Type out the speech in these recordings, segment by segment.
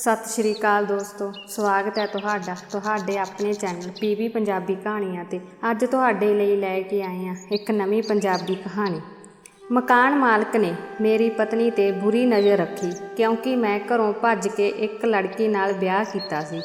ਸਤਿ ਸ਼੍ਰੀ ਅਕਾਲ ਦੋਸਤੋ, ਸਵਾਗਤ ਹੈ ਤੁਹਾਡੇ ਆਪਣੇ ਚੈਨਲ ਪੀਵੀ ਪੰਜਾਬੀ ਕਹਾਣੀਆਂ ਤੇ। ਅੱਜ ਤੁਹਾਡੇ ਲਈ ਲੈ ਕੇ ਆਏ ਹਾਂ ਇੱਕ ਨਵੀਂ ਪੰਜਾਬੀ ਕਹਾਣੀ। ਮਕਾਨ ਮਾਲਕ ਨੇ ਮੇਰੀ ਪਤਨੀ ਤੇ ਬੁਰੀ ਨਜ਼ਰ ਰੱਖੀ ਕਿਉਂਕਿ ਮੈਂ ਘਰੋਂ ਭੱਜ ਕੇ ਇੱਕ ਲੜਕੀ ਨਾਲ ਵਿਆਹ ਕੀਤਾ ਸੀ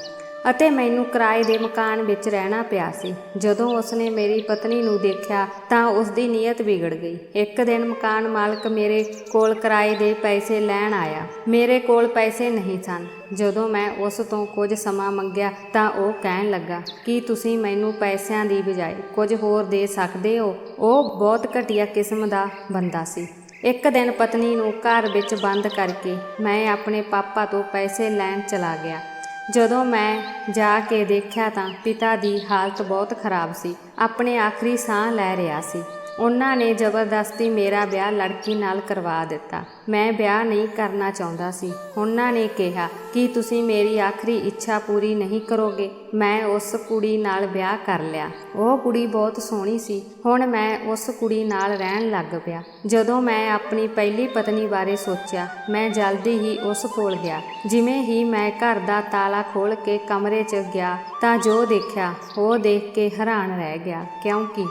ਅਤੇ ਮੈਨੂੰ ਕਿਰਾਏ ਦੇ ਮਕਾਨ ਵਿੱਚ ਰਹਿਣਾ ਪਿਆ ਸੀ। ਜਦੋਂ ਉਸਨੇ ਮੇਰੀ ਪਤਨੀ ਨੂੰ ਦੇਖਿਆ ਤਾਂ ਉਸਦੀ ਨੀਅਤ ਵਿਗੜ ਗਈ। ਇੱਕ ਦਿਨ ਮਕਾਨ ਮਾਲਕ ਮੇਰੇ ਕੋਲ ਕਿਰਾਏ ਦੇ ਪੈਸੇ ਲੈਣ ਆਇਆ। ਮੇਰੇ ਕੋਲ ਪੈਸੇ ਨਹੀਂ ਸਨ। ਜਦੋਂ ਮੈਂ ਉਸ ਤੋਂ ਕੁਝ ਸਮਾਂ ਮੰਗਿਆ ਤਾਂ ਉਹ ਕਹਿਣ ਲੱਗਾ ਕਿ ਤੁਸੀਂ ਮੈਨੂੰ ਪੈਸਿਆਂ ਦੀ ਬਜਾਏ ਕੁਝ ਹੋਰ ਦੇ ਸਕਦੇ ਹੋ। ਉਹ ਬਹੁਤ ਘਟੀਆ ਕਿਸਮ ਦਾ ਬੰਦਾ ਸੀ। ਇੱਕ ਦਿਨ ਪਤਨੀ ਨੂੰ ਘਰ ਵਿੱਚ ਬੰਦ ਕਰਕੇ ਮੈਂ ਆਪਣੇ ਪਾਪਾ ਤੋਂ ਪੈਸੇ ਲੈਣ ਚਲਾ ਗਿਆ। ਜਦੋਂ ਮੈਂ ਜਾ ਕੇ ਦੇਖਿਆ ਤਾਂ ਪਿਤਾ ਦੀ ਹਾਲਤ ਬਹੁਤ ਖਰਾਬ ਸੀ। ਆਪਣੇ ਆਖਰੀ ਸਾਹ ਲੈ ਰਿਹਾ ਸੀ। ਉਹਨਾਂ ਨੇ ਜ਼ਬਰਦਸਤੀ ਮੇਰਾ ਵਿਆਹ ਲੜਕੀ ਨਾਲ ਕਰਵਾ ਦਿੱਤਾ। ਮੈਂ ਵਿਆਹ ਨਹੀਂ ਕਰਨਾ ਚਾਹੁੰਦਾ ਸੀ। ਉਹਨਾਂ ਨੇ ਕਿਹਾ ਕਿ ਤੁਸੀਂ ਮੇਰੀ ਆਖਰੀ ਇੱਛਾ ਪੂਰੀ ਨਹੀਂ ਕਰੋਗੇ। ਮੈਂ ਉਸ ਕੁੜੀ ਨਾਲ ਵਿਆਹ ਕਰ ਲਿਆ। ਉਹ ਕੁੜੀ ਬਹੁਤ ਸੋਹਣੀ ਸੀ। ਹੁਣ ਮੈਂ ਉਸ ਕੁੜੀ ਨਾਲ ਰਹਿਣ ਲੱਗ ਪਿਆ। ਜਦੋਂ ਮੈਂ ਆਪਣੀ ਪਹਿਲੀ ਪਤਨੀ ਬਾਰੇ ਸੋਚਿਆ, ਮੈਂ ਜਲਦੀ ਹੀ ਉਸ ਕੋਲ ਗਿਆ। ਜਿਵੇਂ ਹੀ ਮੈਂ ਘਰ ਦਾ ਤਾਲਾ ਖੋਲ੍ਹ ਕੇ ਕਮਰੇ 'ਚ ਗਿਆ ਤਾਂ ਜੋ ਦੇਖਿਆ, ਉਹ ਦੇਖ ਕੇ ਹੈਰਾਨ ਰਹਿ ਗਿਆ ਕਿਉਂਕਿ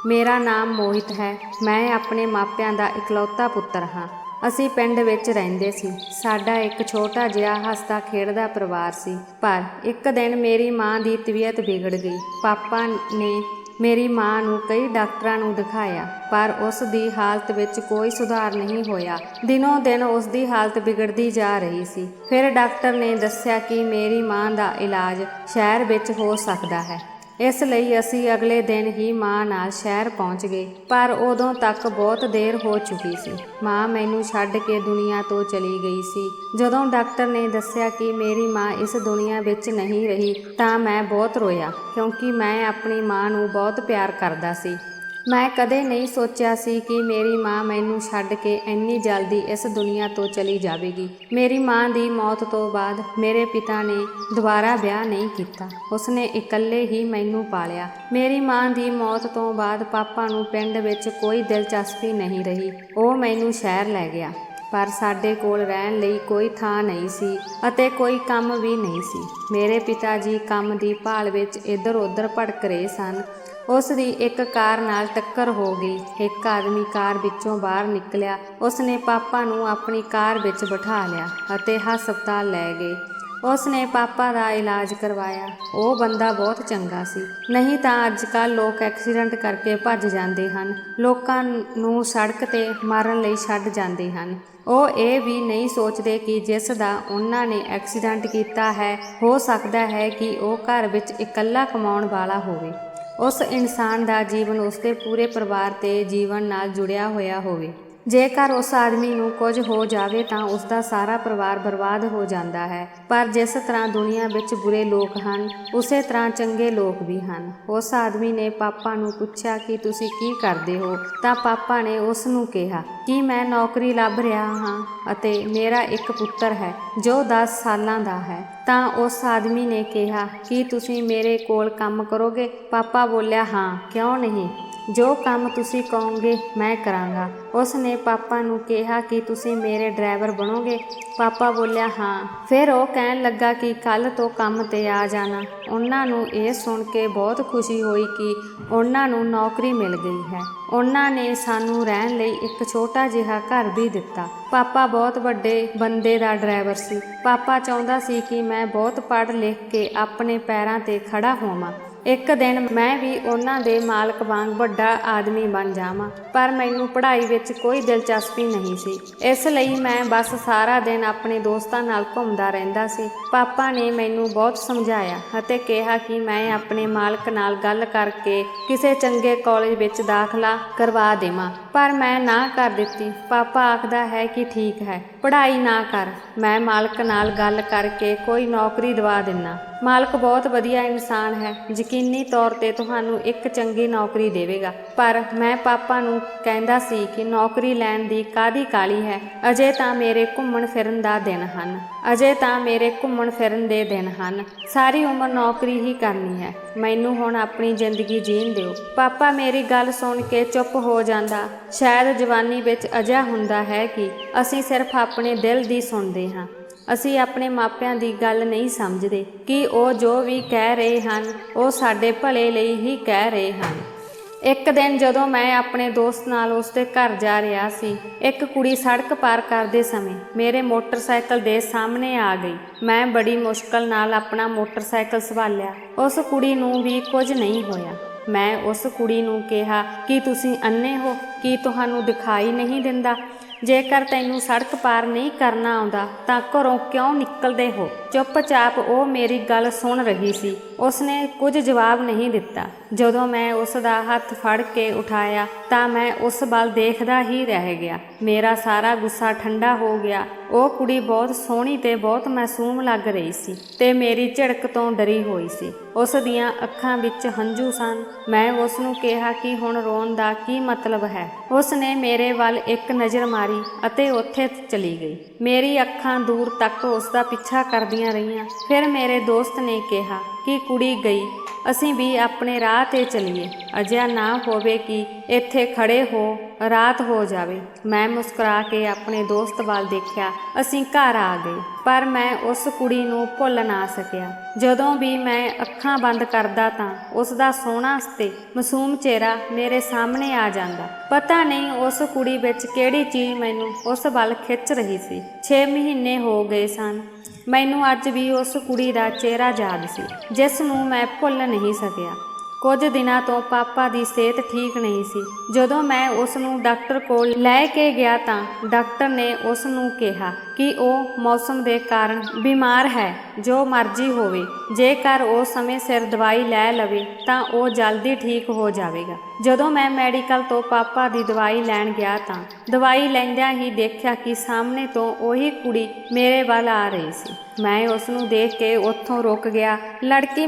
ਮੇਰਾ ਨਾਮ ਮੋਹਿਤ ਹੈ। ਮੈਂ ਆਪਣੇ ਮਾਪਿਆਂ ਦਾ ਇਕਲੌਤਾ ਪੁੱਤਰ ਹਾਂ। ਅਸੀਂ ਪਿੰਡ ਵਿੱਚ ਰਹਿੰਦੇ ਸੀ। ਸਾਡਾ ਇੱਕ ਛੋਟਾ ਜਿਹਾ ਹੱਸਦਾ ਖੇਡਦਾ ਪਰਿਵਾਰ ਸੀ। ਪਰ ਇੱਕ ਦਿਨ ਮੇਰੀ ਮਾਂ ਦੀ ਤਬੀਅਤ ਵਿਗੜ ਗਈ। ਪਾਪਾ ਨੇ ਮੇਰੀ ਮਾਂ ਨੂੰ ਕਈ ਡਾਕਟਰਾਂ ਨੂੰ ਦਿਖਾਇਆ ਪਰ ਉਸ ਦੀ ਹਾਲਤ ਵਿੱਚ ਕੋਈ ਸੁਧਾਰ ਨਹੀਂ ਹੋਇਆ। ਦਿਨੋਂ ਦਿਨ ਉਸ ਦੀ ਹਾਲਤ ਵਿਗੜਦੀ ਜਾ ਰਹੀ ਸੀ। ਫਿਰ ਡਾਕਟਰ ਨੇ ਦੱਸਿਆ ਕਿ ਮੇਰੀ ਮਾਂ ਦਾ ਇਲਾਜ ਸ਼ਹਿਰ ਵਿੱਚ ਹੋ ਸਕਦਾ ਹੈ। ਇਸ ਲਈ ਅਸੀਂ ਅਗਲੇ ਦਿਨ ਹੀ ਮਾਂ ਨਾਲ ਸ਼ਹਿਰ ਪਹੁੰਚ ਗਏ। ਪਰ ਉਦੋਂ ਤੱਕ ਬਹੁਤ ਦੇਰ ਹੋ ਚੁੱਕੀ ਸੀ। ਮਾਂ ਮੈਨੂੰ ਛੱਡ ਕੇ ਦੁਨੀਆ ਤੋਂ ਚਲੀ ਗਈ ਸੀ। ਜਦੋਂ ਡਾਕਟਰ ਨੇ ਦੱਸਿਆ ਕਿ ਮੇਰੀ ਮਾਂ ਇਸ ਦੁਨੀਆ ਵਿੱਚ ਨਹੀਂ ਰਹੀ ਤਾਂ ਮੈਂ ਬਹੁਤ ਰੋਇਆ ਕਿਉਂਕਿ ਮੈਂ ਆਪਣੀ ਮਾਂ ਨੂੰ ਬਹੁਤ ਪਿਆਰ ਕਰਦਾ ਸੀ। ਮੈਂ ਕਦੇ ਨਹੀਂ ਸੋਚਿਆ ਸੀ ਕਿ ਮੇਰੀ ਮਾਂ ਮੈਨੂੰ ਛੱਡ ਕੇ ਇੰਨੀ ਜਲਦੀ ਇਸ ਦੁਨੀਆ ਤੋਂ ਚਲੀ ਜਾਵੇਗੀ। ਮੇਰੀ ਮਾਂ ਦੀ ਮੌਤ ਤੋਂ ਬਾਅਦ ਮੇਰੇ ਪਿਤਾ ਨੇ ਦੁਬਾਰਾ ਵਿਆਹ ਨਹੀਂ ਕੀਤਾ। ਉਸਨੇ ਇਕੱਲੇ ਹੀ ਮੈਨੂੰ ਪਾਲਿਆ। ਮੇਰੀ ਮਾਂ ਦੀ ਮੌਤ ਤੋਂ ਬਾਅਦ ਪਾਪਾ ਨੂੰ ਪਿੰਡ ਵਿੱਚ ਕੋਈ ਦਿਲਚਸਪੀ ਨਹੀਂ ਰਹੀ। ਉਹ ਮੈਨੂੰ ਸ਼ਹਿਰ ਲੈ ਗਿਆ। ਪਰ ਸਾਡੇ ਕੋਲ ਰਹਿਣ ਲਈ ਕੋਈ ਥਾਂ ਨਹੀਂ ਸੀ ਅਤੇ ਕੋਈ ਕੰਮ ਵੀ ਨਹੀਂ ਸੀ। ਮੇਰੇ ਪਿਤਾ ਜੀ ਕੰਮ ਦੀ ਭਾਲ ਵਿੱਚ ਇੱਧਰ ਉੱਧਰ ਭਟਕ ਰਹੇ ਸਨ। ਉਸ ਦੀ ਇੱਕ ਕਾਰ ਨਾਲ ਟੱਕਰ ਹੋ ਗਈ। ਇੱਕ ਆਦਮੀ ਕਾਰ ਵਿੱਚੋਂ ਬਾਹਰ ਨਿਕਲਿਆ। ਉਸਨੇ ਪਾਪਾ ਨੂੰ ਆਪਣੀ ਕਾਰ ਵਿੱਚ ਬਿਠਾ ਲਿਆ ਅਤੇ ਹਸਪਤਾਲ ਲੈ ਗਏ। ਉਸਨੇ ਪਾਪਾ ਦਾ ਇਲਾਜ ਕਰਵਾਇਆ। ਉਹ ਬੰਦਾ ਬਹੁਤ ਚੰਗਾ ਸੀ। ਨਹੀਂ ਤਾਂ ਅੱਜ ਕੱਲ੍ਹ ਲੋਕ ਐਕਸੀਡੈਂਟ ਕਰਕੇ ਭੱਜ ਜਾਂਦੇ ਹਨ, ਲੋਕਾਂ ਨੂੰ ਸੜਕ 'ਤੇ ਮਾਰਨ ਲਈ ਛੱਡ ਜਾਂਦੇ ਹਨ। ਉਹ ਇਹ ਵੀ ਨਹੀਂ ਸੋਚਦੇ ਕਿ ਜਿਸ ਦਾ ਉਹਨਾਂ ਨੇ ਐਕਸੀਡੈਂਟ ਕੀਤਾ ਹੈ ਹੋ ਸਕਦਾ ਹੈ ਕਿ ਉਹ ਘਰ ਵਿੱਚ ਇਕੱਲਾ ਕਮਾਉਣ ਵਾਲਾ ਹੋਵੇ। ਉਸ ਇਨਸਾਨ ਦਾ ਜੀਵਨ ਉਸਦੇ ਪੂਰੇ ਪਰਿਵਾਰ ਤੇ ਜੀਵਨ ਨਾਲ ਜੁੜਿਆ ਹੋਇਆ ਹੋਵੇ। ਜੇਕਰ ਉਸ ਆਦਮੀ ਨੂੰ ਕੁਝ ਹੋ ਜਾਵੇ ਤਾਂ ਉਸਦਾ ਸਾਰਾ ਪਰਿਵਾਰ ਬਰਬਾਦ ਹੋ ਜਾਂਦਾ ਹੈ। ਪਰ ਜਿਸ ਤਰ੍ਹਾਂ ਦੁਨੀਆ ਵਿੱਚ ਬੁਰੇ ਲੋਕ ਹਨ, ਉਸੇ ਤਰ੍ਹਾਂ ਚੰਗੇ ਲੋਕ ਵੀ ਹਨ। ਉਸ ਆਦਮੀ ਨੇ ਪਾਪਾ ਨੂੰ ਪੁੱਛਿਆ ਕਿ ਤੁਸੀਂ ਕੀ ਕਰਦੇ ਹੋ ਤਾਂ ਪਾਪਾ ਨੇ ਉਸ ਨੂੰ ਕਿਹਾ ਕਿ ਮੈਂ ਨੌਕਰੀ ਲੱਭ ਰਿਹਾ ਹਾਂ ਅਤੇ ਮੇਰਾ ਇੱਕ ਪੁੱਤਰ ਹੈ ਜੋ 10 ਸਾਲਾਂ ਦਾ ਹੈ। ਤਾਂ ਉਸ ਆਦਮੀ ਨੇ ਕਿਹਾ ਕਿ ਤੁਸੀਂ ਮੇਰੇ ਕੋਲ ਕੰਮ ਕਰੋਗੇ। ਪਾਪਾ ਬੋਲਿਆ, ਹਾਂ, ਕਿਉਂ ਨਹੀਂ, ਜੋ ਕੰਮ ਤੁਸੀਂ ਕਹੋਗੇ ਮੈਂ ਕਰਾਂਗਾ। ਉਸ ਨੇ ਪਾਪਾ ਨੂੰ ਕਿਹਾ ਕਿ ਤੁਸੀਂ ਮੇਰੇ ਡਰਾਈਵਰ ਬਣੋਗੇ। ਪਾਪਾ ਬੋਲਿਆ, ਹਾਂ। ਫਿਰ ਉਹ ਕਹਿਣ ਲੱਗਾ ਕਿ ਕੱਲ੍ਹ ਤੋਂ ਕੰਮ 'ਤੇ ਆ ਜਾਣਾ। ਉਹਨਾਂ ਨੂੰ ਇਹ ਸੁਣ ਕੇ ਬਹੁਤ ਖੁਸ਼ੀ ਹੋਈ ਕਿ ਉਹਨਾਂ ਨੂੰ ਨੌਕਰੀ ਮਿਲ ਗਈ ਹੈ। ਉਹਨਾਂ ਨੇ ਸਾਨੂੰ ਰਹਿਣ ਲਈ ਇੱਕ ਛੋਟਾ ਜਿਹਾ ਘਰ ਵੀ ਦਿੱਤਾ। ਪਾਪਾ ਬਹੁਤ ਵੱਡੇ ਬੰਦੇ ਦਾ ਡਰਾਈਵਰ ਸੀ। ਪਾਪਾ ਚਾਹੁੰਦਾ ਸੀ ਕਿ ਮੈਂ ਬਹੁਤ ਪੜ੍ਹ ਲਿਖ ਕੇ ਆਪਣੇ ਪੈਰਾਂ 'ਤੇ ਖੜਾ ਹੋਵਾਂ। ਇੱਕ ਦਿਨ ਮੈਂ ਵੀ ਉਹਨਾਂ ਦੇ ਮਾਲਕ ਵਾਂਗ ਵੱਡਾ ਆਦਮੀ ਬਣ ਜਾਵਾਂ। ਪਰ ਮੈਨੂੰ ਪੜ੍ਹਾਈ ਵਿੱਚ ਕੋਈ ਦਿਲਚਸਪੀ ਨਹੀਂ ਸੀ। ਇਸ ਲਈ ਮੈਂ ਬਸ ਸਾਰਾ ਦਿਨ ਆਪਣੇ ਦੋਸਤਾਂ ਨਾਲ ਘੁੰਮਦਾ ਰਹਿੰਦਾ ਸੀ। ਪਾਪਾ ਨੇ ਮੈਨੂੰ ਬਹੁਤ ਸਮਝਾਇਆ ਅਤੇ ਕਿਹਾ ਕਿ ਮੈਂ ਆਪਣੇ ਮਾਲਕ ਨਾਲ ਗੱਲ ਕਰਕੇ ਕਿਸੇ ਚੰਗੇ ਕਾਲਜ ਵਿੱਚ ਦਾਖਲਾ ਕਰਵਾ ਦੇਵਾਂ। ਪਰ ਮੈਂ ਨਾ ਕਰ ਦਿੱਤੀ। ਪਾਪਾ ਆਖਦਾ ਹੈ ਕਿ ਠੀਕ ਹੈ, ਪੜ੍ਹਾਈ ਨਾ ਕਰ, ਮੈਂ ਮਾਲਕ ਨਾਲ ਗੱਲ ਕਰਕੇ ਕੋਈ ਨੌਕਰੀ ਦਿਵਾ ਦਿੰਦਾ। ਮਾਲਕ ਬਹੁਤ ਵਧੀਆ ਇਨਸਾਨ ਹੈ, ਯਕੀਨੀ ਤੌਰ 'ਤੇ ਤੁਹਾਨੂੰ ਇੱਕ ਚੰਗੀ ਨੌਕਰੀ ਦੇਵੇਗਾ। ਪਰ ਮੈਂ ਪਾਪਾ ਨੂੰ ਕਹਿੰਦਾ ਸੀ ਕਿ ਨੌਕਰੀ ਲੈਣ ਦੀ ਕਾਹਦੀ ਕਾਹਲੀ ਹੈ, ਅਜੇ ਤਾਂ ਮੇਰੇ ਘੁੰਮਣ ਫਿਰਨ ਦਾ ਦਿਨ ਹਨ। ਸਾਰੀ ਉਮਰ ਨੌਕਰੀ ਹੀ ਕਰਨੀ ਹੈ। ਮੈਨੂੰ ਹੁਣ ਆਪਣੀ ਜ਼ਿੰਦਗੀ ਜੀਣ ਦਿਓ। ਪਾਪਾ ਮੇਰੀ ਗੱਲ ਸੁਣ ਕੇ ਚੁੱਪ ਹੋ ਜਾਂਦਾ। ਸ਼ਾਇਦ ਜਵਾਨੀ ਵਿੱਚ ਅਜਿਹਾ ਹੁੰਦਾ ਹੈ ਕਿ ਅਸੀਂ ਸਿਰਫ ਆਪਣੇ ਦਿਲ ਦੀ ਸੁਣਦੇ ਹਾਂ ਅਸੀਂ ਆਪਣੇ ਮਾਪਿਆਂ ਦੀ ਗੱਲ ਨਹੀਂ ਸਮਝਦੇ ਕਿ ਉਹ ਜੋ ਵੀ ਕਹਿ ਰਹੇ ਹਨ ਉਹ ਸਾਡੇ ਭਲੇ ਲਈ ਹੀ ਕਹਿ ਰਹੇ ਹਨ। ਇੱਕ ਦਿਨ ਜਦੋਂ ਮੈਂ ਆਪਣੇ ਦੋਸਤ ਨਾਲ ਉਸਦੇ ਘਰ ਜਾ ਰਿਹਾ ਸੀ, ਇੱਕ ਕੁੜੀ ਸੜਕ ਪਾਰ ਕਰਦੇ ਸਮੇਂ ਮੇਰੇ ਮੋਟਰਸਾਈਕਲ ਦੇ ਸਾਹਮਣੇ ਆ ਗਈ। ਮੈਂ ਬੜੀ ਮੁਸ਼ਕਲ ਨਾਲ ਆਪਣਾ ਮੋਟਰਸਾਈਕਲ ਸੰਭਾਲਿਆ। ਉਸ ਕੁੜੀ ਨੂੰ ਵੀ ਕੁਝ ਨਹੀਂ ਹੋਇਆ। ਮੈਂ ਉਸ ਕੁੜੀ ਨੂੰ ਕਿਹਾ ਕਿ ਤੁਸੀਂ ਅੰਨੇ ਹੋ, ਕੀ ਤੁਹਾਨੂੰ ਦਿਖਾਈ ਨਹੀਂ ਦਿੰਦਾ? ਜੇਕਰ ਤੈਨੂੰ ਸੜਕ ਪਾਰ ਨਹੀਂ ਕਰਨਾ ਆਉਂਦਾ ਤਾਂ ਘਰੋਂ ਕਿਉਂ ਨਿਕਲਦੇ ਹੋ? ਚੁੱਪਚਾਪ ਉਹ ਮੇਰੀ ਗੱਲ ਸੁਣ ਰਹੀ ਸੀ। ਉਸਨੇ ਕੁਝ ਜਵਾਬ ਨਹੀਂ ਦਿੱਤਾ। ਜਦੋਂ ਮੈਂ ਉਸ ਦਾ ਹੱਥ ਫੜ ਕੇ ਉਠਾਇਆ ਤਾਂ ਮੈਂ ਉਸ ਵੱਲ ਦੇਖਦਾ ਹੀ ਰਹਿ ਗਿਆ। ਮੇਰਾ ਸਾਰਾ ਗੁੱਸਾ ਠੰਡਾ ਹੋ ਗਿਆ। ਉਹ ਕੁੜੀ ਬਹੁਤ ਸੋਹਣੀ ਤੇ ਬਹੁਤ ਮਾਸੂਮ ਲੱਗ ਰਹੀ ਸੀ ਤੇ ਮੇਰੀ ਝਿੜਕ ਤੋਂ ਡਰੀ ਹੋਈ ਸੀ। ਉਸ ਦੀਆਂ ਅੱਖਾਂ ਵਿੱਚ ਹੰਝੂ ਸਨ। ਮੈਂ ਉਸ ਨੂੰ ਕਿਹਾ ਕਿ ਹੁਣ ਰੋਣ ਦਾ ਕੀ ਮਤਲਬ ਹੈ? ਉਸ ਨੇ ਮੇਰੇ ਵੱਲ ਇੱਕ ਨਜ਼ਰ ਮਾਰੀ ਅਤੇ ਉੱਥੇ ਚਲੀ ਗਈ। ਮੇਰੀ ਅੱਖਾਂ ਦੂਰ ਤੱਕ ਉਸ ਦਾ ਪਿੱਛਾ ਕਰਦੀਆਂ ਰਹੀਆਂ। ਫਿਰ ਮੇਰੇ ਦੋਸਤ ਨੇ ਕਿਹਾ ਕਿ ਕੁੜੀ ਗਈ, ਅਸੀਂ ਵੀ ਆਪਣੇ ਰਾਹ 'ਤੇ ਚੱਲੀਏ। ਅਜਿਹਾ ਨਾ ਹੋਵੇ ਕਿ ਇੱਥੇ ਖੜੇ ਹੋ ਰਾਤ ਹੋ ਜਾਵੇ। ਮੈਂ ਮੁਸਕਰਾ ਕੇ ਆਪਣੇ ਦੋਸਤ ਵੱਲ ਦੇਖਿਆ। ਅਸੀਂ ਘਰ ਆ ਗਏ, ਪਰ ਮੈਂ ਉਸ ਕੁੜੀ ਨੂੰ ਭੁੱਲ ਨਾ ਸਕਿਆ। ਜਦੋਂ ਵੀ ਮੈਂ ਅੱਖਾਂ ਬੰਦ ਕਰਦਾ ਤਾਂ ਉਸ ਦਾ ਸੋਹਣਾ ਤੇ ਮਾਸੂਮ ਚਿਹਰਾ ਮੇਰੇ ਸਾਹਮਣੇ ਆ ਜਾਂਦਾ। ਪਤਾ ਨਹੀਂ ਉਸ ਕੁੜੀ ਵਿੱਚ ਕਿਹੜੀ ਚੀਜ਼ ਮੈਨੂੰ ਉਸ ਵੱਲ ਖਿੱਚ ਰਹੀ ਸੀ। 6 ਮਹੀਨੇ ਹੋ ਗਏ ਸਨ। ਮੈਨੂੰ ਅੱਜ ਵੀ ਉਸ ਕੁੜੀ ਦਾ ਚਿਹਰਾ ਯਾਦ ਸੀ, ਜਿਸ ਨੂੰ ਮੈਂ ਭੁੱਲ ਨਹੀਂ ਸਕਿਆ। ਕੁਝ ਦਿਨਾਂ ਤੋਂ ਪਾਪਾ ਦੀ ਸਿਹਤ ਠੀਕ ਨਹੀਂ ਸੀ। ਜਦੋਂ ਮੈਂ ਉਸ ਨੂੰ ਡਾਕਟਰ ਕੋਲ ਲੈ ਕੇ ਗਿਆ ਤਾਂ ਡਾਕਟਰ ਨੇ ਉਸ ਨੂੰ ਕਿਹਾ ਕਿ ਉਹ ਮੌਸਮ ਦੇ ਕਾਰਨ ਬਿਮਾਰ ਹੈ। ਜੋ ਮਰਜ਼ੀ ਹੋਵੇ, ਜੇਕਰ ਉਹ ਸਮੇਂ ਸਿਰ ਦਵਾਈ ਲੈ ਲਵੇ ਤਾਂ ਉਹ ਜਲਦੀ ਠੀਕ ਹੋ ਜਾਵੇਗਾ। ਜਦੋਂ ਮੈਂ ਮੈਡੀਕਲ ਤੋਂ ਪਾਪਾ ਦੀ ਦਵਾਈ ਲੈਣ ਗਿਆ ਤਾਂ ਦਵਾਈ ਲੈਂਦਿਆਂ ਹੀ ਦੇਖਿਆ ਕਿ ਸਾਹਮਣੇ ਤੋਂ ਉਹੀ ਕੁੜੀ ਮੇਰੇ ਵੱਲ ਆ ਰਹੀ ਸੀ। ਮੈਂ ਉਸ ਨੂੰ ਦੇਖ ਕੇ ਉੱਥੋਂ ਰੁਕ ਗਿਆ। ਲੜਕੀ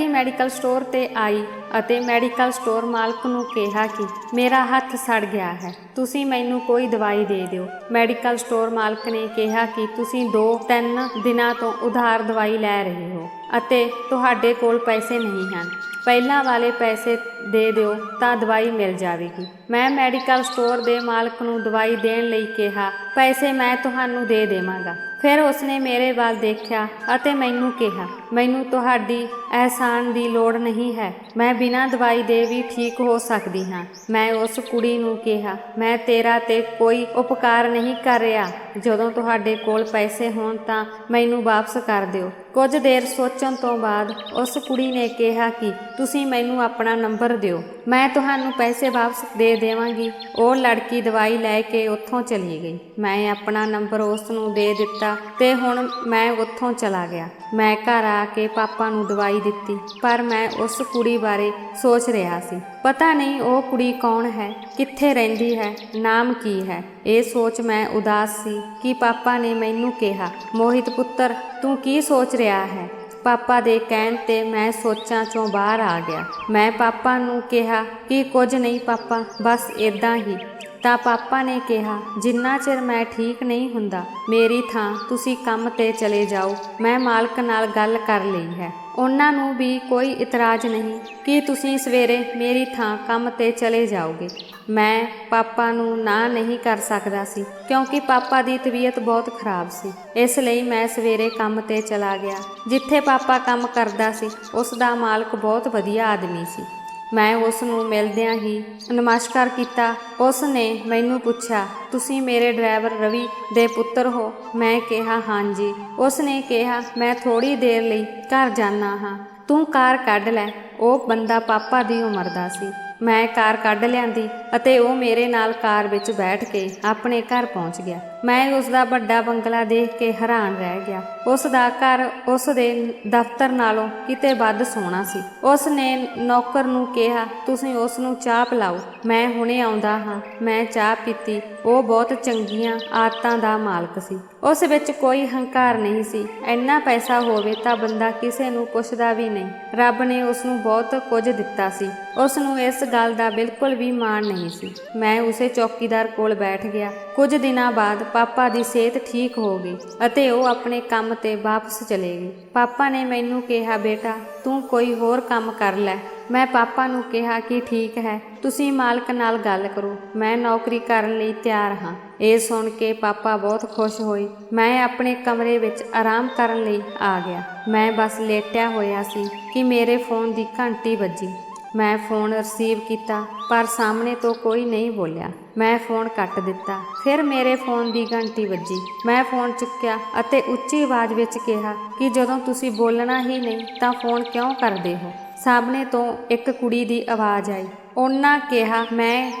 ਮੈਡੀਕਲ ਸਟੋਰ 'ਤੇ ਆਈ ਅਤੇ ਮੈਡੀਕਲ ਸਟੋਰ ਮਾਲਕ ਨੂੰ ਕਿਹਾ ਕਿ ਮੇਰਾ ਹੱਥ ਸੜ ਗਿਆ ਹੈ, ਤੁਸੀਂ ਮੈਨੂੰ ਕੋਈ ਦਵਾਈ ਦੇ ਦਿਓ। ਮੈਡੀਕਲ ਸਟੋਰ ਮਾਲਕ ਨੇ ਕਿਹਾ ਕਿ ਤੁਸੀਂ 2-3 ਦਿਨਾਂ ਤੋਂ ਉਧਾਰ ਦਵਾਈ ਲੈ ਰਹੇ ਹੋ ਅਤੇ ਤੁਹਾਡੇ ਕੋਲ ਪੈਸੇ ਨਹੀਂ ਹਨ। ਪਹਿਲਾਂ ਵਾਲੇ ਪੈਸੇ ਦੇ ਦਿਓ ਤਾਂ ਦਵਾਈ ਮਿਲ ਜਾਵੇਗੀ। ਮੈਂ ਮੈਡੀਕਲ ਸਟੋਰ ਦੇ ਮਾਲਕ ਨੂੰ ਦਵਾਈ ਦੇਣ ਲਈ ਕਿਹਾ, ਪੈਸੇ ਮੈਂ ਤੁਹਾਨੂੰ ਦੇ ਦੇਵਾਂਗਾ। ਫਿਰ ਉਸਨੇ ਮੇਰੇ ਵੱਲ ਦੇਖਿਆ ਅਤੇ ਮੈਨੂੰ ਕਿਹਾ, ਮੈਨੂੰ ਤੁਹਾਡੀ ਅਹਿਸਾਨ ਦੀ ਲੋੜ ਨਹੀਂ ਹੈ, ਮੈਂ ਬਿਨਾਂ ਦਵਾਈ ਦੇ ਵੀ ਠੀਕ ਹੋ ਸਕਦੀ ਹਾਂ। ਮੈਂ ਉਸ ਕੁੜੀ ਨੂੰ ਕਿਹਾ, ਮੈਂ ਤੇਰਾ ਤੇ ਕੋਈ ਉਪਕਾਰ ਨਹੀਂ ਕਰ ਰਿਹਾ। ਜਦੋਂ ਤੁਹਾਡੇ ਕੋਲ ਪੈਸੇ ਹੋਣ ਤਾਂ ਮੈਨੂੰ ਵਾਪਸ ਕਰ ਦਿਓ। ਕੁਝ ਦੇਰ ਸੋਚਣ ਤੋਂ ਬਾਅਦ ਉਸ ਕੁੜੀ ਨੇ ਕਿਹਾ ਕਿ ਤੁਸੀਂ ਮੈਨੂੰ ਆਪਣਾ ਨੰਬਰ ਦਿਓ, ਮੈਂ ਤੁਹਾਨੂੰ ਪੈਸੇ ਵਾਪਸ ਦੇ ਦੇਵਾਂਗੀ। ਉਹ ਲੜਕੀ ਦਵਾਈ ਲੈ ਕੇ ਉੱਥੋਂ ਚਲੀ ਗਈ। ਮੈਂ ਆਪਣਾ ਨੰਬਰ ਉਸ ਨੂੰ ਦੇ ਦਿੱਤਾ ਤੇ ਹੁਣ ਮੈਂ ਉੱਥੋਂ ਚਲਾ ਗਿਆ। ਮੈਂ ਘਰ ਆ ਕੇ ਪਾਪਾ ਨੂੰ ਦਵਾਈ ਦਿੱਤੀ, ਪਰ ਮੈਂ ਉਸ ਕੁੜੀ ਬਾਰੇ ਸੋਚ ਰਿਹਾ ਸੀ। ਪਤਾ ਨਹੀਂ ਉਹ ਕੁੜੀ ਕੌਣ ਹੈ, ਕਿੱਥੇ ਰਹਿੰਦੀ ਹੈ, ਨਾਮ ਕੀ ਹੈ। ਇਹ ਸੋਚ ਮੈਂ ਉਦਾਸ ਸੀ ਕਿ ਪਾਪਾ ਨੇ ਮੈਨੂੰ ਕਿਹਾ, ਮੋਹਿਤ ਪੁੱਤਰ ਤੂੰ ਕੀ ਸੋਚ ਰਿਹਾ ਹੈ? ਪਾਪਾ ਦੇ ਕਹਿਣ ਤੇ ਮੈਂ ਸੋਚਾਂ 'ਚੋਂ ਬਾਹਰ ਆ ਗਿਆ। ਮੈਂ ਪਾਪਾ ਨੂੰ ਕਿਹਾ ਕਿ ਕੁਝ ਨਹੀਂ ਪਾਪਾ, ਬਸ ਇੱਦਾਂ ਹੀ। ਤਾਂ ਪਾਪਾ ਨੇ ਕਿਹਾ, ਜਿੰਨਾ ਚਿਰ ਮੈਂ ਠੀਕ ਨਹੀਂ ਹੁੰਦਾ ਮੇਰੀ ਥਾਂ ਤੁਸੀਂ ਕੰਮ 'ਤੇ ਚਲੇ ਜਾਓ। ਮੈਂ ਮਾਲਕ ਨਾਲ ਗੱਲ ਕਰ ਲਈ ਹੈ, ਉਹਨਾਂ ਨੂੰ ਵੀ ਕੋਈ ਇਤਰਾਜ਼ ਨਹੀਂ ਕਿ ਤੁਸੀਂ ਸਵੇਰੇ ਮੇਰੀ ਥਾਂ ਕੰਮ 'ਤੇ ਚਲੇ ਜਾਓਗੇ। ਮੈਂ ਪਾਪਾ ਨੂੰ ਨਾ ਨਹੀਂ ਕਰ ਸਕਦਾ ਸੀ ਕਿਉਂਕਿ ਪਾਪਾ ਦੀ ਤਬੀਅਤ ਬਹੁਤ ਖਰਾਬ ਸੀ। ਇਸ ਲਈ ਮੈਂ ਸਵੇਰੇ ਕੰਮ 'ਤੇ ਚਲਾ ਗਿਆ। ਜਿੱਥੇ ਪਾਪਾ ਕੰਮ ਕਰਦਾ ਸੀ ਉਸ ਦਾ ਮਾਲਕ ਬਹੁਤ ਵਧੀਆ ਆਦਮੀ ਸੀ। ਮੈਂ ਉਸ ਨੂੰ ਮਿਲਦਿਆਂ ਹੀ ਨਮਸਕਾਰ ਕੀਤਾ। ਉਸ ਨੇ ਮੈਨੂੰ ਪੁੱਛਿਆ, ਤੁਸੀਂ ਮੇਰੇ ਡਰਾਈਵਰ ਰਵੀ ਦੇ ਪੁੱਤਰ ਹੋ? ਮੈਂ ਕਿਹਾ ਹਾਂਜੀ। ਉਸ ਨੇ ਕਿਹਾ, ਮੈਂ ਥੋੜ੍ਹੀ ਦੇਰ ਲਈ ਘਰ ਜਾਣਾ ਹਾਂ, ਤੂੰ ਕਾਰ ਕੱਢ ਲੈ। ਉਹ ਬੰਦਾ ਪਾਪਾ ਦੀ ਉਮਰ ਦਾ ਸੀ। ਮੈਂ ਕਾਰ ਕੱਢ ਲਿਆਂਦੀ ਅਤੇ ਉਹ ਮੇਰੇ ਨਾਲ ਕਾਰ ਵਿੱਚ ਬੈਠ ਕੇ ਆਪਣੇ ਘਰ ਪਹੁੰਚ ਗਿਆ। ਮੈਂ ਉਸ ਦਾ ਵੱਡਾ ਬੰਗਲਾ ਦੇਖ ਕੇ ਹੈਰਾਨ ਰਹਿ ਗਿਆ। ਉਸ ਦਾ ਘਰ ਉਸ ਦੇ ਦਫ਼ਤਰ ਨਾਲੋਂ ਕਿਤੇ ਵੱਧ ਸੋਹਣਾ ਸੀ। ਉਸ ਨੇ ਨੌਕਰ ਨੂੰ ਕਿਹਾ, ਤੁਸੀਂ ਉਸ ਨੂੰ ਚਾਹ ਪਿਲਾਓ, ਮੈਂ ਹੁਣੇ ਆਉਂਦਾ ਹਾਂ। ਮੈਂ ਚਾਹ ਪੀਤੀ। ਉਹ ਬਹੁਤ ਚੰਗੀਆਂ ਆਦਤਾਂ ਦਾ ਮਾਲਕ ਸੀ। ਉਸ ਵਿੱਚ ਕੋਈ ਹੰਕਾਰ ਨਹੀਂ ਸੀ। ਇੰਨਾ ਪੈਸਾ ਹੋਵੇ ਤਾਂ ਬੰਦਾ ਕਿਸੇ ਨੂੰ ਪੁੱਛਦਾ ਵੀ ਨਹੀਂ। ਰੱਬ ਨੇ ਉਸ ਨੂੰ ਬਹੁਤ ਕੁਝ ਦਿੱਤਾ ਸੀ। ਉਸ ਨੂੰ ਇਸ ਗੱਲ ਦਾ ਬਿਲਕੁਲ ਵੀ ਮਾਣ ਨਹੀਂ ਸੀ। ਮੈਂ ਉਸੇ ਚੌਕੀਦਾਰ ਕੋਲ ਬੈਠ ਗਿਆ। ਕੁਝ ਦਿਨਾਂ ਬਾਅਦ ਪਾਪਾ ਦੀ ਸਿਹਤ ਠੀਕ ਹੋ ਗਈ ਅਤੇ ਉਹ ਆਪਣੇ ਕੰਮ 'ਤੇ ਵਾਪਸ ਚਲੇ ਗਏ। ਪਾਪਾ ਨੇ ਮੈਨੂੰ ਕਿਹਾ, ਬੇਟਾ ਤੂੰ ਕੋਈ ਹੋਰ ਕੰਮ ਕਰ ਲੈ। ਮੈਂ ਪਾਪਾ ਨੂੰ ਕਿਹਾ ਕਿ ਠੀਕ ਹੈ, ਤੁਸੀਂ ਮਾਲਕ ਨਾਲ ਗੱਲ ਕਰੋ, ਮੈਂ ਨੌਕਰੀ ਕਰਨ ਲਈ ਤਿਆਰ ਹਾਂ। ਇਹ ਸੁਣ ਕੇ ਪਾਪਾ ਬਹੁਤ ਖੁਸ਼ ਹੋਏ। ਮੈਂ ਆਪਣੇ ਕਮਰੇ ਵਿੱਚ ਆਰਾਮ ਕਰਨ ਲਈ ਆ ਗਿਆ। ਮੈਂ ਬਸ ਲੇਟਿਆ ਹੋਇਆ ਸੀ ਕਿ ਮੇਰੇ ਫੋਨ ਦੀ ਘੰਟੀ ਵੱਜੀ। ਮੈਂ ਫੋਨ ਰਿਸੀਵ ਕੀਤਾ ਪਰ ਸਾਹਮਣੇ ਤੋਂ ਕੋਈ ਨਹੀਂ ਬੋਲਿਆ। ਮੈਂ ਫੋਨ ਕੱਟ ਦਿੱਤਾ। ਫਿਰ ਮੇਰੇ ਫੋਨ ਦੀ ਘੰਟੀ ਵੱਜੀ। ਮੈਂ ਫੋਨ ਚੁੱਕਿਆ ਅਤੇ ਉੱਚੀ ਆਵਾਜ਼ ਵਿੱਚ ਕਿਹਾ ਕਿ ਜਦੋਂ ਤੁਸੀਂ ਬੋਲਣਾ ਹੀ ਨਹੀਂ ਤਾਂ ਫੋਨ ਕਿਉਂ ਕਰਦੇ ਹੋ। ਸਾਹਮਣੇ ਤੋਂ ਇੱਕ ਕੁੜੀ ਦੀ ਆਵਾਜ਼ ਆਈ। ਉਹਨਾਂ ਕਿਹਾ ਮੈਂ